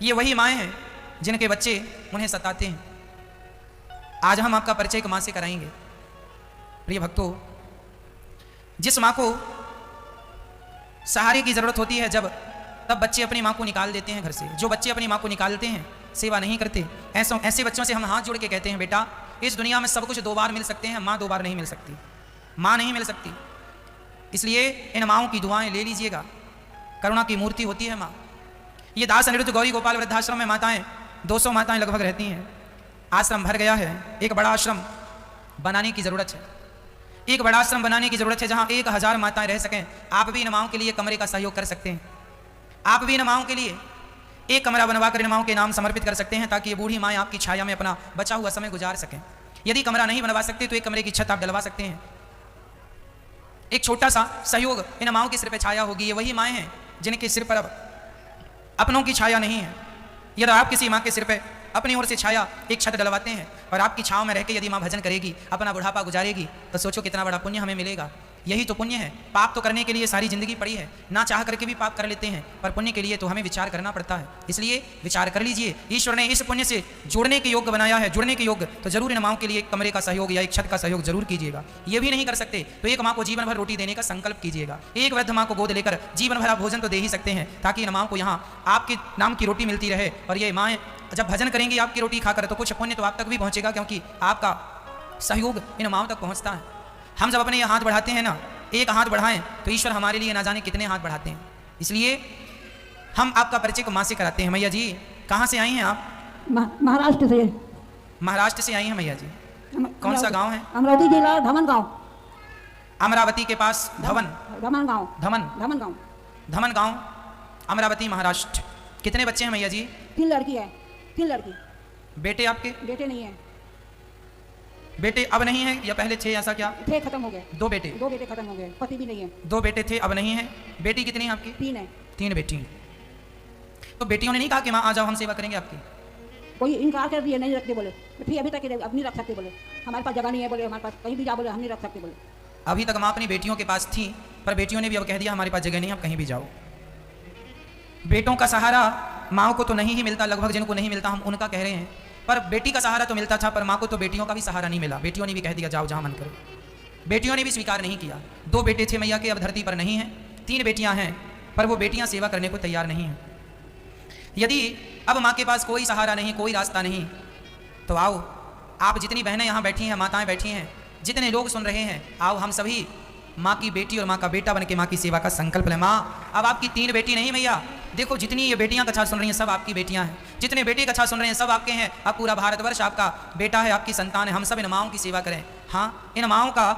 ये वही माएँ हैं जिनके बच्चे उन्हें सताते हैं। आज हम आपका परिचय एक माँ से कराएंगे। प्रिय भक्तों, जिस माँ को सहारे की ज़रूरत होती है जब, तब बच्चे अपनी माँ को निकाल देते हैं घर से। जो बच्चे अपनी माँ को निकालते हैं, सेवा नहीं करते, ऐसे बच्चों से हम हाथ जोड़ के कहते हैं, बेटा इस दुनिया में सब कुछ 2 बार मिल सकते हैं, माँ 2 बार नहीं मिल सकती, माँ नहीं मिल सकती। इसलिए इन माँओं की दुआएं ले लीजिएगा। करुणा की मूर्ति होती है माँ। ये दास अनिरुद्ध गौरी गोपाल वृद्धाश्रम में माताएं 200 माताएं लगभग रहती हैं। आश्रम भर गया है। एक बड़ा आश्रम बनाने की ज़रूरत है। एक बड़ा आश्रम बनाने की ज़रूरत है जहाँ 1000 माताएं रह सकें। आप भी इन माँओं के लिए कमरे का सहयोग कर सकते हैं। आप भी इन माँओं के लिए एक कमरा बनवा कर इन माँओं के नाम समर्पित कर सकते हैं, ताकि ये बूढ़ी माएँ आपकी छाया में अपना बचा हुआ समय गुजार सकें। यदि कमरा नहीं बनवा सकते तो एक कमरे की छत आप डलवा सकते हैं। एक छोटा सा सहयोग इन माँओं के सिर पर छाया होगी। ये वही माएँ हैं जिनके सिर पर अब अपनों की छाया नहीं है। यदि आप किसी माँ के सिर पर अपनी ओर से छाया एक छत डलवाते हैं और आपकी छाँव में रह के यदि माँ भजन करेगी, अपना बुढ़ापा गुजारेगी, तो सोचो कितना बड़ा पुण्य हमें मिलेगा। यही तो पुण्य है। पाप तो करने के लिए सारी जिंदगी पड़ी है, ना चाह करके भी पाप कर लेते हैं, पर पुण्य के लिए तो हमें विचार करना पड़ता है। इसलिए विचार कर लीजिए, ईश्वर ने इस पुण्य से जुड़ने के योग्य बनाया है, जुड़ने के योग्य, तो जरूर इन माँओं के लिए एक कमरे का सहयोग या एक छत का सहयोग जरूर कीजिएगा। ये भी नहीं कर सकते तो एक माँ को जीवन भर रोटी देने का संकल्प कीजिएगा। एक वृद्ध माँ को गोद लेकर जीवन भर आप भोजन तो दे ही सकते हैं, ताकि इन माँ को यहाँ आपके नाम की रोटी मिलती रहे। और ये माएँ जब भजन करेंगी आपकी रोटी खाकर, तो कुछ पुण्य तो आप तक भी पहुँचेगा, क्योंकि आपका सहयोग इन माँओं तक पहुँचता है। हम जब अपने ये हाथ बढ़ाते हैं ना, एक हाथ बढ़ाएं तो ईश्वर हमारे लिए ना जाने कितने हाथ बढ़ाते हैं। इसलिए हम आपका परिचय को माँ से कराते हैं। मैया जी, कहाँ से आई हैं आप? महाराष्ट्र से। महाराष्ट्र से आई हैं मैया जी। कौन सा गांव है? अमरावती जिला धमन गांव। अमरावती के पास धवन गांव। धमन गांव, अमरावती, महाराष्ट्र। कितने बच्चे हैं मैया जी? 3 लड़की है। 3 लड़की। बेटे आपके? बेटे नहीं है। बेटे अब नहीं है या पहले थे, ऐसा क्या? थे, खत्म हो गए। 2 बेटे? 2 बेटे खत्म हो गए, पति भी नहीं है। 2 बेटे थे, अब नहीं है। बेटी कितनी है आपकी? 3 है। 3 बेटी। तो बेटियों ने नहीं कहा कि माँ आ जाओ हम सेवा करेंगे आपकी? कोई इनकार कर दिया, नहीं रखते, बोले ठीक अभी तक अब नहीं रख सकते, बोले हमारे पास जगह नहीं है, बोले हमारे पास कहीं भी जा, बोले हम नहीं रख सकते, बोले। अभी तक माँ अपनी बेटियों के पास थी, पर बेटियों ने भी अब कह दिया हमारे पास जगह नहीं, आप कहीं भी जाओ। बेटों का सहारा माँ को तो नहीं ही मिलता, लगभग जिनको नहीं मिलता हम उनका कह रहे हैं, पर बेटी का सहारा तो मिलता था, पर माँ को तो बेटियों का भी सहारा नहीं मिला। बेटियों ने भी कह दिया जाओ जहाँ मन करे। बेटियों ने भी स्वीकार नहीं किया। 2 बेटे थे मैया के, अब धरती पर नहीं हैं। 3 बेटियाँ हैं, पर वो बेटियाँ सेवा करने को तैयार नहीं हैं। यदि अब माँ के पास कोई सहारा नहीं, कोई रास्ता नहीं, तो आओ आप जितनी बहनें यहाँ बैठी हैं, माताएँ बैठी हैं, जितने लोग सुन रहे हैं, आओ हम सभी माँ की बेटी और माँ का बेटा बन के माँ की सेवा का संकल्प लें। माँ, अब आपकी 3 बेटी नहीं मैया, देखो जितनी ये बेटियां कथा सुन रही हैं सब आपकी बेटियां हैं, जितने बेटे कथा सुन रहे हैं सब आपके हैं। अब पूरा भारतवर्ष आपका बेटा है, आपकी संतान है। हम सब इन माँओं की सेवा करें। हाँ, इन माँओं का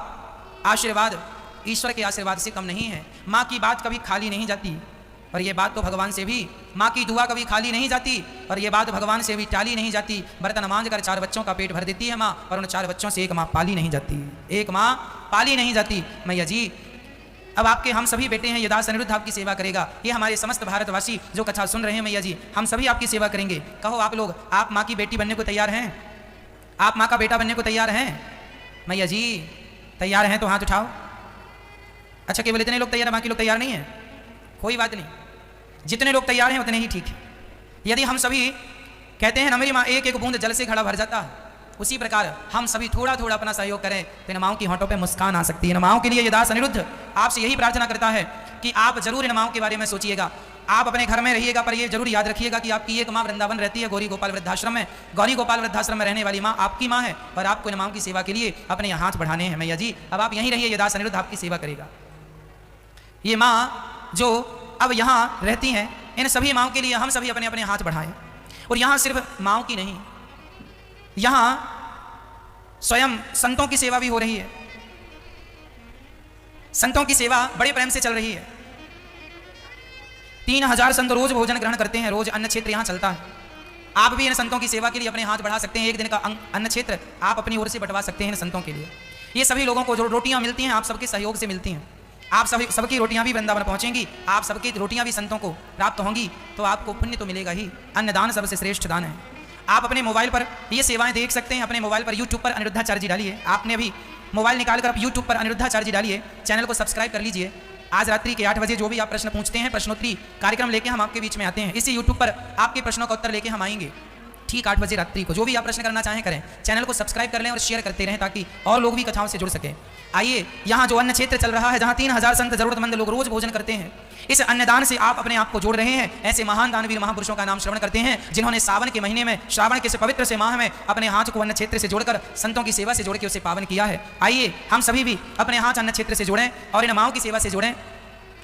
आशीर्वाद ईश्वर के आशीर्वाद से कम नहीं है। माँ की बात कभी खाली नहीं जाती, और ये बात तो भगवान से भी, माँ की दुआ कभी खाली नहीं जाती, और ये बात भगवान से भी टाली नहीं जाती। बर्तन मांझ कर 4 बच्चों का पेट भर देती है माँ, और उन 4 बच्चों से एक माँ पाली नहीं जाती, एक माँ पाली नहीं जाती। मैया जी, अब आपके हम सभी बेटे हैं, ये दास अनिरुद्ध आपकी सेवा करेगा। ये हमारे समस्त भारतवासी जो कथा सुन रहे हैं मैया जी, हम सभी आपकी सेवा करेंगे। कहो आप लोग, आप माँ की बेटी बनने को तैयार हैं? आप माँ का बेटा बनने को तैयार हैं? मैया जी तैयार हैं तो हाथ उठाओ। अच्छा, केवल इतने लोग तैयार हैं, बाकी लोग तैयार नहीं हैं? कोई बात नहीं, जितने लोग तैयार हैं उतने ही ठीक है। यदि हम सभी कहते हैं ना मेरी माँ एक एक बूंद जल से घड़ा भर जाता है, उसी प्रकार हम सभी थोड़ा थोड़ा अपना सहयोग करें तो इन माँओं की होंठों पे मुस्कान आ सकती है। इन माँओं के लिए ये दास अनिरुद्ध आपसे यही प्रार्थना करता है कि आप जरूर इन माँओं के बारे में सोचिएगा। आप अपने घर में रहिएगा, पर ये जरूर याद रखिएगा कि आपकी एक माँ वृंदावन रहती है, गौरी गोपाल वृद्धाश्रम में। गौरी गोपाल वृद्धाश्रम में रहने वाली माँ आपकी माँ है, और आपको इन माँ की सेवा के लिए अपने यहाँ हाथ बढ़ाने हैं। मैया जी अब आप यहीं रहिए, ये दास अनिरुद्ध आपकी सेवा करेगा। ये माँ जो अब यहाँ रहती हैं, इन सभी माँओं के लिए हम सभी अपने अपने हाथ बढ़ाएं। और यहाँ सिर्फ माँओं की नहीं, यहाँ स्वयं संतों की सेवा भी हो रही है। संतों की सेवा बड़े प्रेम से चल रही है। 3000 संत रोज भोजन ग्रहण करते हैं, रोज अन्न क्षेत्र यहाँ चलता है। आप भी इन संतों की सेवा के लिए अपने हाथ बढ़ा सकते हैं। एक दिन का अन्न क्षेत्र आप अपनी ओर से बंटवा सकते हैं इन संतों के लिए। ये सभी लोगों को जो रोटियां मिलती हैं, आप सबके सहयोग से मिलती हैं। आप सबकी रोटियां भी वृंदावन पहुंचेंगी, आप सबकी रोटियां भी संतों को प्राप्त होंगी, तो आपको पुण्य तो मिलेगा ही। अन्नदान सबसे श्रेष्ठ दान है। आप अपने मोबाइल पर ये सेवाएं देख सकते हैं। अपने मोबाइल पर यूट्यूब पर अनिरुद्धाचार्य जी डालिए। आपने अभी मोबाइल निकालकर आप यूट्यूब पर अनिरुद्धाचार्य जी डालिए, चैनल को सब्सक्राइब कर लीजिए। आज रात्रि के 8 बजे जो भी आप प्रश्न पूछते हैं, प्रश्नोत्तरी कार्यक्रम लेके हम आपके बीच में आते हैं। इसी यूट्यूब पर आपके प्रश्नों का उत्तर लेके हम आएंगे ठीक 8 बजे रात्रि को। जो भी आप प्रश्न करना चाहें करें, चैनल को सब्सक्राइब कर लें और शेयर करते रहें ताकि और लोग भी कथाओं से जुड़ सकें। आइए, यहाँ जो अन्न क्षेत्र चल रहा है, जहाँ 3000 संत जरूरतमंद लोग रोज भोजन करते हैं, इस अन्नदान से आप अपने आप को जोड़ रहे हैं। ऐसे महान दानवीर महापुरुषों का नाम श्रवण करते हैं, जिन्होंने सावन के महीने में, श्रावण के पवित्र से माह में अपने हाथ को अन्न क्षेत्र से जोड़कर संतों की सेवा से जोड़ के उसे पावन किया है। आइए हम सभी भी अपने हाथ अन्न क्षेत्र से जोड़ें और इन माओं की सेवा से जोड़ें,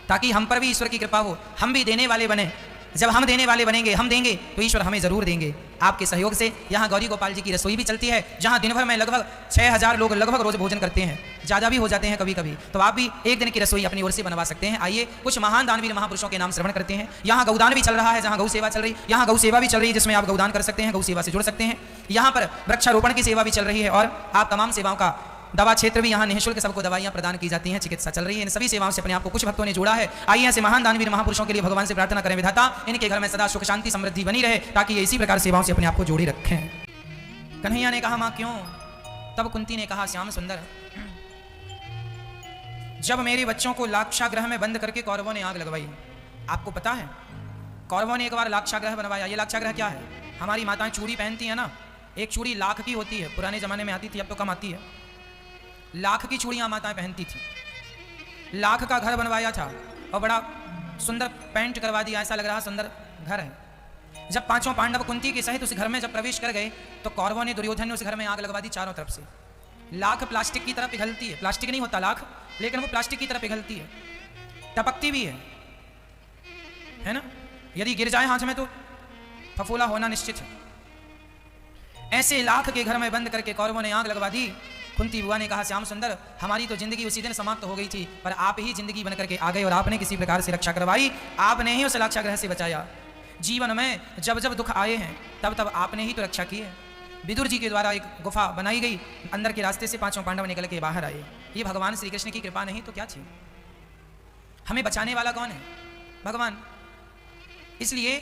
ताकि हम पर भी ईश्वर की कृपा हो, हम भी देने वाले बने। जब हम देने वाले बनेंगे, हम देंगे तो ईश्वर हमें जरूर देंगे। आपके सहयोग से यहाँ गौरी गोपाल जी की रसोई भी चलती है, जहाँ दिन भर में लगभग 6000 लोग लगभग रोज भोजन करते हैं। ज़्यादा भी हो जाते हैं कभी कभी, तो आप भी एक दिन की रसोई अपनी ओर से बनवा सकते हैं। आइए कुछ महान दानवीर महापुरुषों के नाम श्रवण करते हैं। यहाँ गौदान भी चल रहा है, जहाँ गौ सेवा चल रही, यहाँ गौ सेवा भी चल रही है, जिसमें आप गौदान कर सकते हैं, गौ सेवा से जुड़ सकते हैं। यहाँ पर वृक्षारोपण की सेवा भी चल रही है, और आप तमाम सेवाओं का दवा क्षेत्र भी यहाँ निःशुल्क सबको दवाइयाँ प्रदान की जाती हैं, चिकित्सा चल रही है। इन सभी सेवाओं से अपने आप को कुछ भक्तों ने जोड़ा है। आइए ऐसे महान दानवीर महापुरुषों के लिए भगवान से प्रार्थना करें, विधाता इनके घर में सदा सुख शांति समृद्धि बनी रहे, ताकि ये इसी प्रकार सेवाओं से अपने आप को जोड़े रखें। कन्हैया ने कहा, माँ क्यों? तब कुंती ने कहा, श्याम सुंदर, जब मेरे बच्चों को लाक्षागृह में बंद करके कौरवों ने आग लगवाई, आपको पता है कौरवों ने एक बार लाक्षागृह बनवाया। ये लाक्षागृह क्या है? हमारी माताएं चूड़ी पहनती है ना, एक चूड़ी लाख की होती है, पुराने जमाने में आती थी, अब तो कम आती है। लाख की चूड़ियां माताएं पहनती थी। लाख का घर बनवाया था और बड़ा सुंदर पेंट करवा दिया, ऐसा लग रहा सुंदर घर है। जब पांचों पांडव कुंती के सहित उस घर में जब प्रवेश कर गए, तो कौरवों ने, दुर्योधन ने उस घर में आग लगवा दी चारों तरफ से। लाख प्लास्टिक की तरह पिघलती है, प्लास्टिक नहीं होता लाख, लेकिन वो प्लास्टिक की तरह पिघलती है, टपकती भी है ना। यदि गिर जाए हाथ में तो फफूला होना निश्चित है। ऐसे लाख के घर में बंद करके कौरवों ने आग लगवा दी। कुंती बुआ ने कहा, श्याम सुंदर, हमारी तो जिंदगी उसी दिन समाप्त हो गई थी, पर आप ही जिंदगी बन करके आ गए और आपने किसी प्रकार से रक्षा करवाई। आपने ही उस लाक्षागृह से बचाया। जीवन में जब जब दुख आए हैं, तब तब आपने ही तो रक्षा की है। विदुर जी के द्वारा एक गुफा बनाई गई, अंदर के रास्ते से पांचों पांडव निकल के बाहर आए। ये भगवान श्री कृष्ण की कृपा नहीं तो क्या थी? हमें बचाने वाला कौन है? भगवान। इसलिए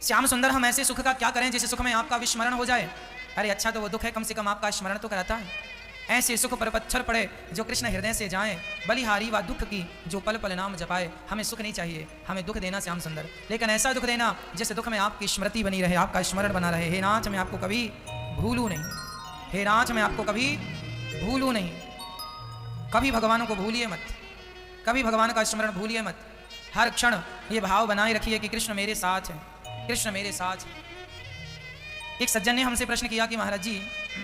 श्याम सुंदर, हम ऐसे सुख का क्या करें जिस सुख में आपका विस्मरण हो जाए? अरे अच्छा तो वो दुख है, कम से कम आपका स्मरण तो कराता है। ऐसे सुख पर पत्थर पड़े जो कृष्ण हृदय से जाएं, बलिहारी व दुख की जो पल पल नाम जपाए। हमें सुख नहीं चाहिए, हमें दुख देना श्याम सुंदर, लेकिन ऐसा दुख देना जिस दुख में आपकी स्मृति बनी रहे, आपका स्मरण बना रहे। हे नाथ, मैं आपको कभी भूलूं नहीं। हे नाथ, मैं आपको कभी भूलूं नहीं। कभी भगवानों को भूलिए मत, कभी भगवान का स्मरण भूलिए मत। हर क्षण ये भाव बनाए रखिए कि कृष्ण मेरे साथ है, कृष्ण मेरे साथ है। एक सज्जन ने हमसे प्रश्न किया कि महाराज जी,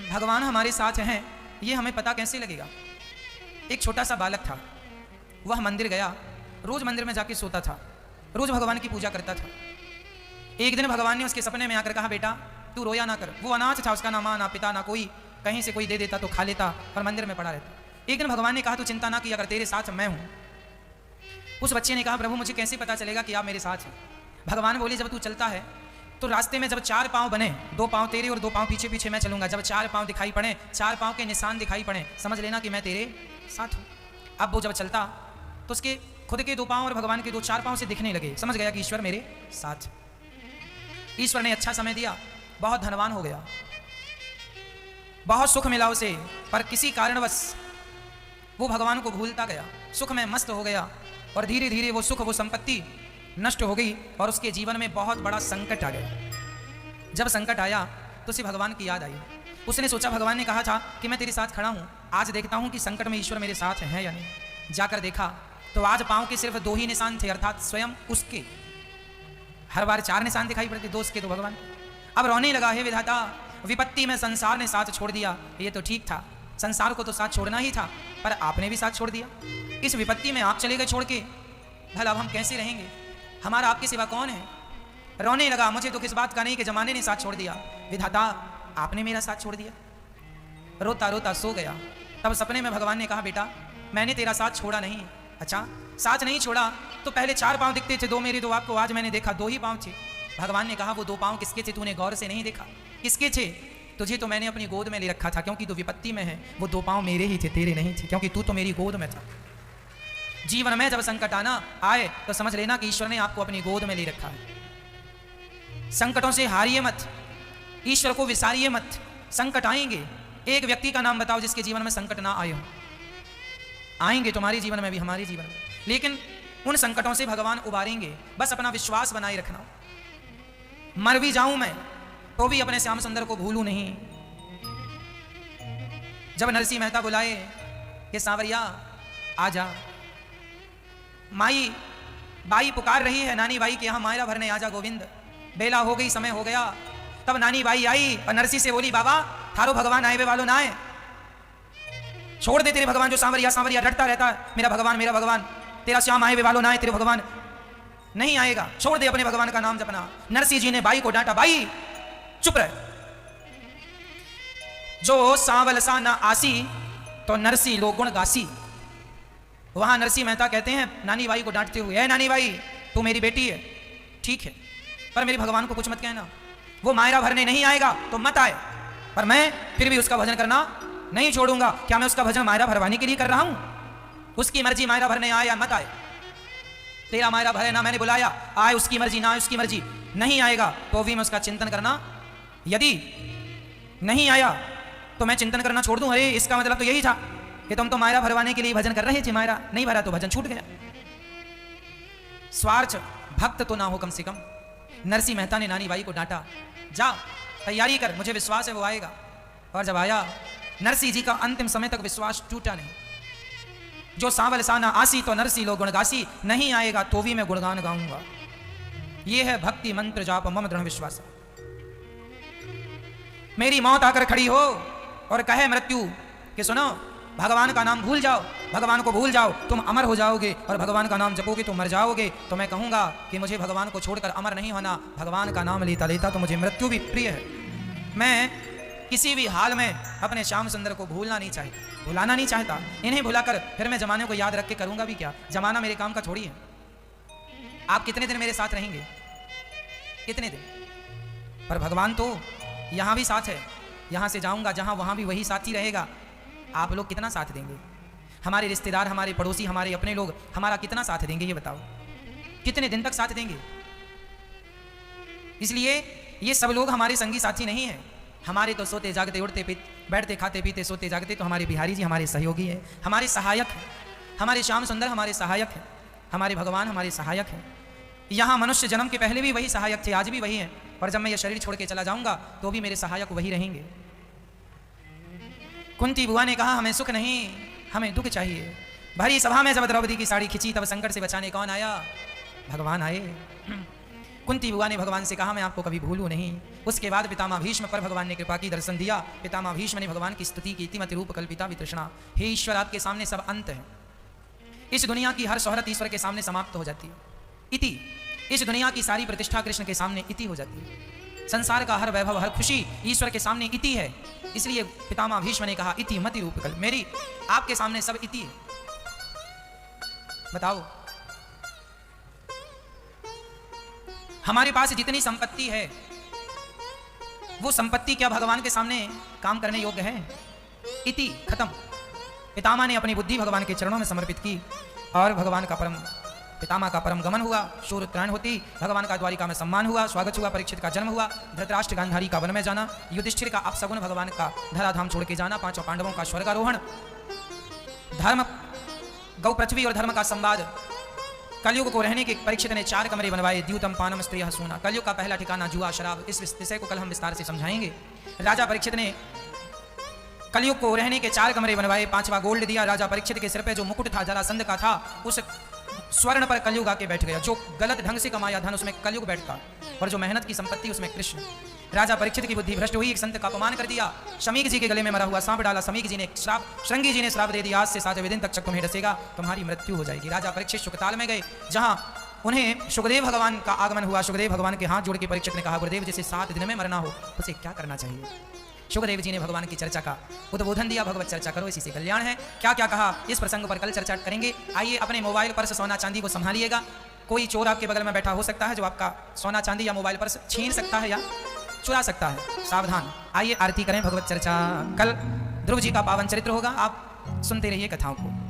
भगवान हमारे साथ हैं, ये हमें पता कैसे लगेगा? एक छोटा सा बालक था, वह मंदिर गया, रोज मंदिर में जाके सोता था, रोज भगवान की पूजा करता था। एक दिन भगवान ने उसके सपने में आकर कहा, बेटा तू रोया ना कर। वो अनाथ था, उसका ना माँ ना पिता ना कोई, कहीं से कोई दे देता तो खा लेता और मंदिर में पड़ा रहता। एक दिन भगवान ने कहा, तू चिंता ना किया कर, तेरे साथ मैं हूँ। उस बच्चे ने कहा, प्रभु मुझे कैसे पता चलेगा कि आप मेरे साथ हैं? भगवान बोले, जब तू चलता है तो रास्ते में जब 4 पांव बने, 2 पांव तेरे और 2 पांव पीछे पीछे मैं चलूंगा। जब 4 पांव दिखाई पड़े, 4 पांव के निशान दिखाई पड़े, समझ लेना कि मैं तेरे साथ हूं। अब वो जब चलता तो उसके खुद के 2 पांव और भगवान के 4 पांव से दिखने लगे, समझ गया कि ईश्वर मेरे साथ। ईश्वर ने अच्छा समय दिया, बहुत धनवान हो गया, बहुत सुख मिला उसे, पर किसी कारणवश वो भगवान को भूलता गया, सुख में मस्त हो गया, और धीरे धीरे वो सुख, वो संपत्ति नष्ट हो गई और उसके जीवन में बहुत बड़ा संकट आ गया। जब संकट आया तो उसे भगवान की याद आई। उसने सोचा, भगवान ने कहा था कि मैं तेरे साथ खड़ा हूँ, आज देखता हूँ कि संकट में ईश्वर मेरे साथ है या नहीं। जाकर देखा तो आज पाँव के सिर्फ 2 ही निशान थे, अर्थात स्वयं उसके। हर बार 4 निशान दिखाई पड़ते दोस्त के तो भगवान। अब रोने लगा, हे विधाता, विपत्ति में संसार ने साथ छोड़ दिया, ये तो ठीक था, संसार को तो साथ छोड़ना ही था, पर आपने भी साथ छोड़ दिया। इस विपत्ति में आप चले गए छोड़ के, भला अब हम कैसे रहेंगे, हमारा आपके सिवा कौन है। रोने लगा, मुझे तो किस बात का नहीं कि जमाने ने साथ छोड़ दिया, विधाता आपने मेरा साथ छोड़ दिया। रोता रोता सो गया। तब सपने में भगवान ने कहा, बेटा मैंने तेरा साथ छोड़ा नहीं। अच्छा, साथ नहीं छोड़ा तो पहले 4 पांव दिखते थे, 2 मेरे 2 आपको, आज मैंने देखा 2 ही पांव थे। भगवान ने कहा, वो 2 पांव किसके थे, तूने गौर से नहीं देखा, किसके थे? तुझे तो मैंने अपनी गोद में ले रखा था, क्योंकि तू विपत्ति में है, वो 2 पांव मेरे ही थे, तेरे नहीं थे, क्योंकि तू तो मेरी गोद में था। जीवन में जब संकट आना आए तो समझ लेना कि ईश्वर ने आपको अपनी गोद में ले रखा है। संकटों से हारिए मत, ईश्वर को विसारिए मत। संकट आएंगे, एक व्यक्ति का नाम बताओ जिसके जीवन में संकट ना आए हो। आएंगे तुम्हारे जीवन में भी, हमारे जीवन में, लेकिन उन संकटों से भगवान उबारेंगे। बस अपना विश्वास बनाए रखना। मर भी जाऊं मैं तो भी अपने श्याम सुंदर को भूलूं नहीं। जब नरसिंह मेहता बुलाए कि सांवरिया आजा, माई बाई पुकार रही है नानी बाई के यहाँ मायरा भरने आजा गोविंद, बेला हो गई, समय हो गया। तब नानी बाई आई और नरसिंह से बोली, बाबा थारो भगवान आए वे वालों ना आए, छोड़ दे तेरे भगवान जो सांवरिया सांवरिया रटता रहता है, मेरा भगवान, तेरा श्याम आए वे वालों ना आए, तेरे भगवान नहीं आएगा, छोड़ दे अपने भगवान का नाम जपना। नरसिंह जी ने बाई को डांटा, बाई चुप रहे, जो सांवल सा ना आसी तो नरसी लो गुण गासी। वहां नरसिंह मेहता कहते हैं नानी बाई को डांटते हुए, ए नानी बाई तू मेरी बेटी है, ठीक है, पर मेरे भगवान को कुछ मत कहना, वो मायरा भरने नहीं आएगा तो मत आए, पर मैं फिर भी उसका भजन करना नहीं छोड़ूंगा। क्या मैं उसका भजन मायरा भरवाने के लिए कर रहा हूं? उसकी मर्जी मायरा भरने आए या मत आए, तेरा मायरा भरे ना मैंने बुलाया, आए उसकी मर्जी ना आए उसकी मर्जी, नहीं आएगा तो भी मैं उसका चिंतन करना, यदि नहीं आया तो मैं चिंतन करना छोड़ दूं। अरे इसका मतलब तो यही था कि तुम तो मायरा भरवाने के लिए भजन कर रहे थे, मायरा नहीं भरा तो भजन छूट गया। स्वार्थ भक्त तो ना हो कम से कम। नरसिंह मेहता ने नानी बाई को डांटा, जा तैयारी कर, मुझे विश्वास है वो आएगा। और जब आया, नरसिंह जी का अंतिम समय तक विश्वास टूटा नहीं। जो सांवल साना आसी तो नरसिंह लो गुणगासी, नहीं आएगा तो भी मैं गुणगान गाऊंगा। यह है भक्ति मंत्र जाप मम दृढ़ विश्वास। मेरी मौत आकर खड़ी हो और कहे मृत्यु कि सुनो भगवान का नाम भूल जाओ, भगवान को भूल जाओ, तुम अमर हो जाओगे, और भगवान का नाम जपोगे तो मर जाओगे, तो मैं कहूंगा कि मुझे भगवान को छोड़कर अमर नहीं होना, भगवान का नाम लेता लेता तो मुझे मृत्यु भी प्रिय है। मैं किसी भी हाल में अपने श्याम सुंदर को भूलना नहीं चाहता, भुलाना नहीं चाहता। इन्हें भुलाकर फिर मैं जमाने को याद रख के करूंगा भी क्या? जमाना मेरे काम का छोड़ी है। आप कितने दिन मेरे साथ रहेंगे, कितने दिन? पर भगवान तो यहां भी साथ है, यहां से जाऊंगा जहां वहां भी वही साथी रहेगा। आप लोग कितना साथ देंगे? हमारे रिश्तेदार, हमारे पड़ोसी, हमारे अपने लोग हमारा कितना साथ देंगे? ये बताओ, कितने दिन तक साथ देंगे? इसलिए ये सब लोग हमारे संगी साथी नहीं है। हमारे तो सोते जागते उठते बैठते खाते पीते सोते जागते तो हमारे बिहारी जी हमारे सहयोगी है, हमारे सहायक है, हमारे श्याम सुंदर हमारे सहायक है, हमारे भगवान हमारे सहायक है। यहाँ मनुष्य जन्म के पहले भी वही सहायक थे, आज भी वही है, और जब मैं ये शरीर छोड़ के चला जाऊंगा तो भी मेरे सहायक वही रहेंगे। कुंती बुआ ने कहा, हमें सुख नहीं हमें दुख चाहिए। भरी सभा में जब द्रौपदी की साड़ी खिंची तब संकट से बचाने कौन आया? भगवान आए। कुंती बुआ ने भगवान से कहा, मैं आपको कभी भूलूं नहीं। उसके बाद पितामह भीष्म पर भगवान ने कृपा की, दर्शन दिया। पितामह भीष्म ने भगवान की स्तुति की, इतिमति रूप कल्पिता वितृष्णा। हे ईश्वर, आपके सामने सब अंत है। इस दुनिया की हर शोहरत ईश्वर के सामने समाप्त हो जाती है, इति। इस दुनिया की सारी प्रतिष्ठा कृष्ण के सामने इति हो जाती है। संसार का हर वैभव, हर खुशी ईश्वर के सामने इति है। इसलिए पितामह भीष्म ने कहा, इति मति रूप कल, मेरी आपके सामने सब इति है। बताओ, हमारे पास जितनी संपत्ति है वो संपत्ति क्या भगवान के सामने काम करने योग्य है? इति, खत्म। पितामह ने अपनी बुद्धि भगवान के चरणों में समर्पित की और भगवान का पितामह का परम गमन हुआ। शूर उत्तरायण होती, भगवान का द्वारिका में सम्मान हुआ, स्वागत हुआ, परीक्षित का जन्म हुआ, धृतराष्ट्र गांधारी का वन में जाना, युधिष्ठिर का अपसगुन भगवान का धराधाम छोड़ के जाना, 5 पांडवों का स्वर्गारोहण, धर्म गौ पृथ्वी और धर्म का संवाद। कलयुग को रहने के परीक्षित ने 4 कमरे बनवाए, द्यूतम पानम स्त्रियः सूना। कलयुग का पहला ठिकाना जुआ शराब। इस विषय को कल हम विस्तार से समझाएंगे। राजा परीक्षित ने कलयुग को रहने के 4 कमरे बनवाए, 5वां गोल्ड दिया। राजा परीक्षित के सिर पे जो मुकुट था जरासंध का था, उस स्वर्ण पर कलयुग आके बैठ गया। जो गलत ढंग से कमाया धन उसमें कलयुग बैठता, और जो मेहनत की संपत्ति उसमें कृष्ण। राजा परीक्षित की बुद्धि भ्रष्ट हुई, एक संत का अपमान कर दिया, शमीक जी के गले में मरा हुआ सांप डाला, शमीक जी ने श्राप, श्रृंगी जी ने श्राप दे दिया, आज से 7वें दिन तक चक तुम्हें डसेगा, तुम्हारी मृत्यु हो जाएगी। राजा परीक्षित शुकताल में गए, जहां उन्हें सुखदेव भगवान का आगमन हुआ। सुखदेव भगवान के हाथ जोड़ के परीक्षित ने कहा, गुरुदेव जिसे 7 दिन में मरना हो उसे क्या करना चाहिए? सुखदेव जी ने भगवान की चर्चा का उद्बोधन दिया, भगवत चर्चा करो इसी से कल्याण है। क्या क्या कहा इस प्रसंग पर कल चर्चा करेंगे। आइए अपने मोबाइल पर्स सोना चांदी को संभालिएगा, कोई चोर आपके बगल में बैठा हो सकता है जो आपका सोना चांदी या मोबाइल पर्स छीन सकता है या चुरा सकता है, सावधान। आइए आरती करें, भगवत चर्चा कल ध्रुव जी का पावन चरित्र होगा, आप सुनते रहिए कथाओं को।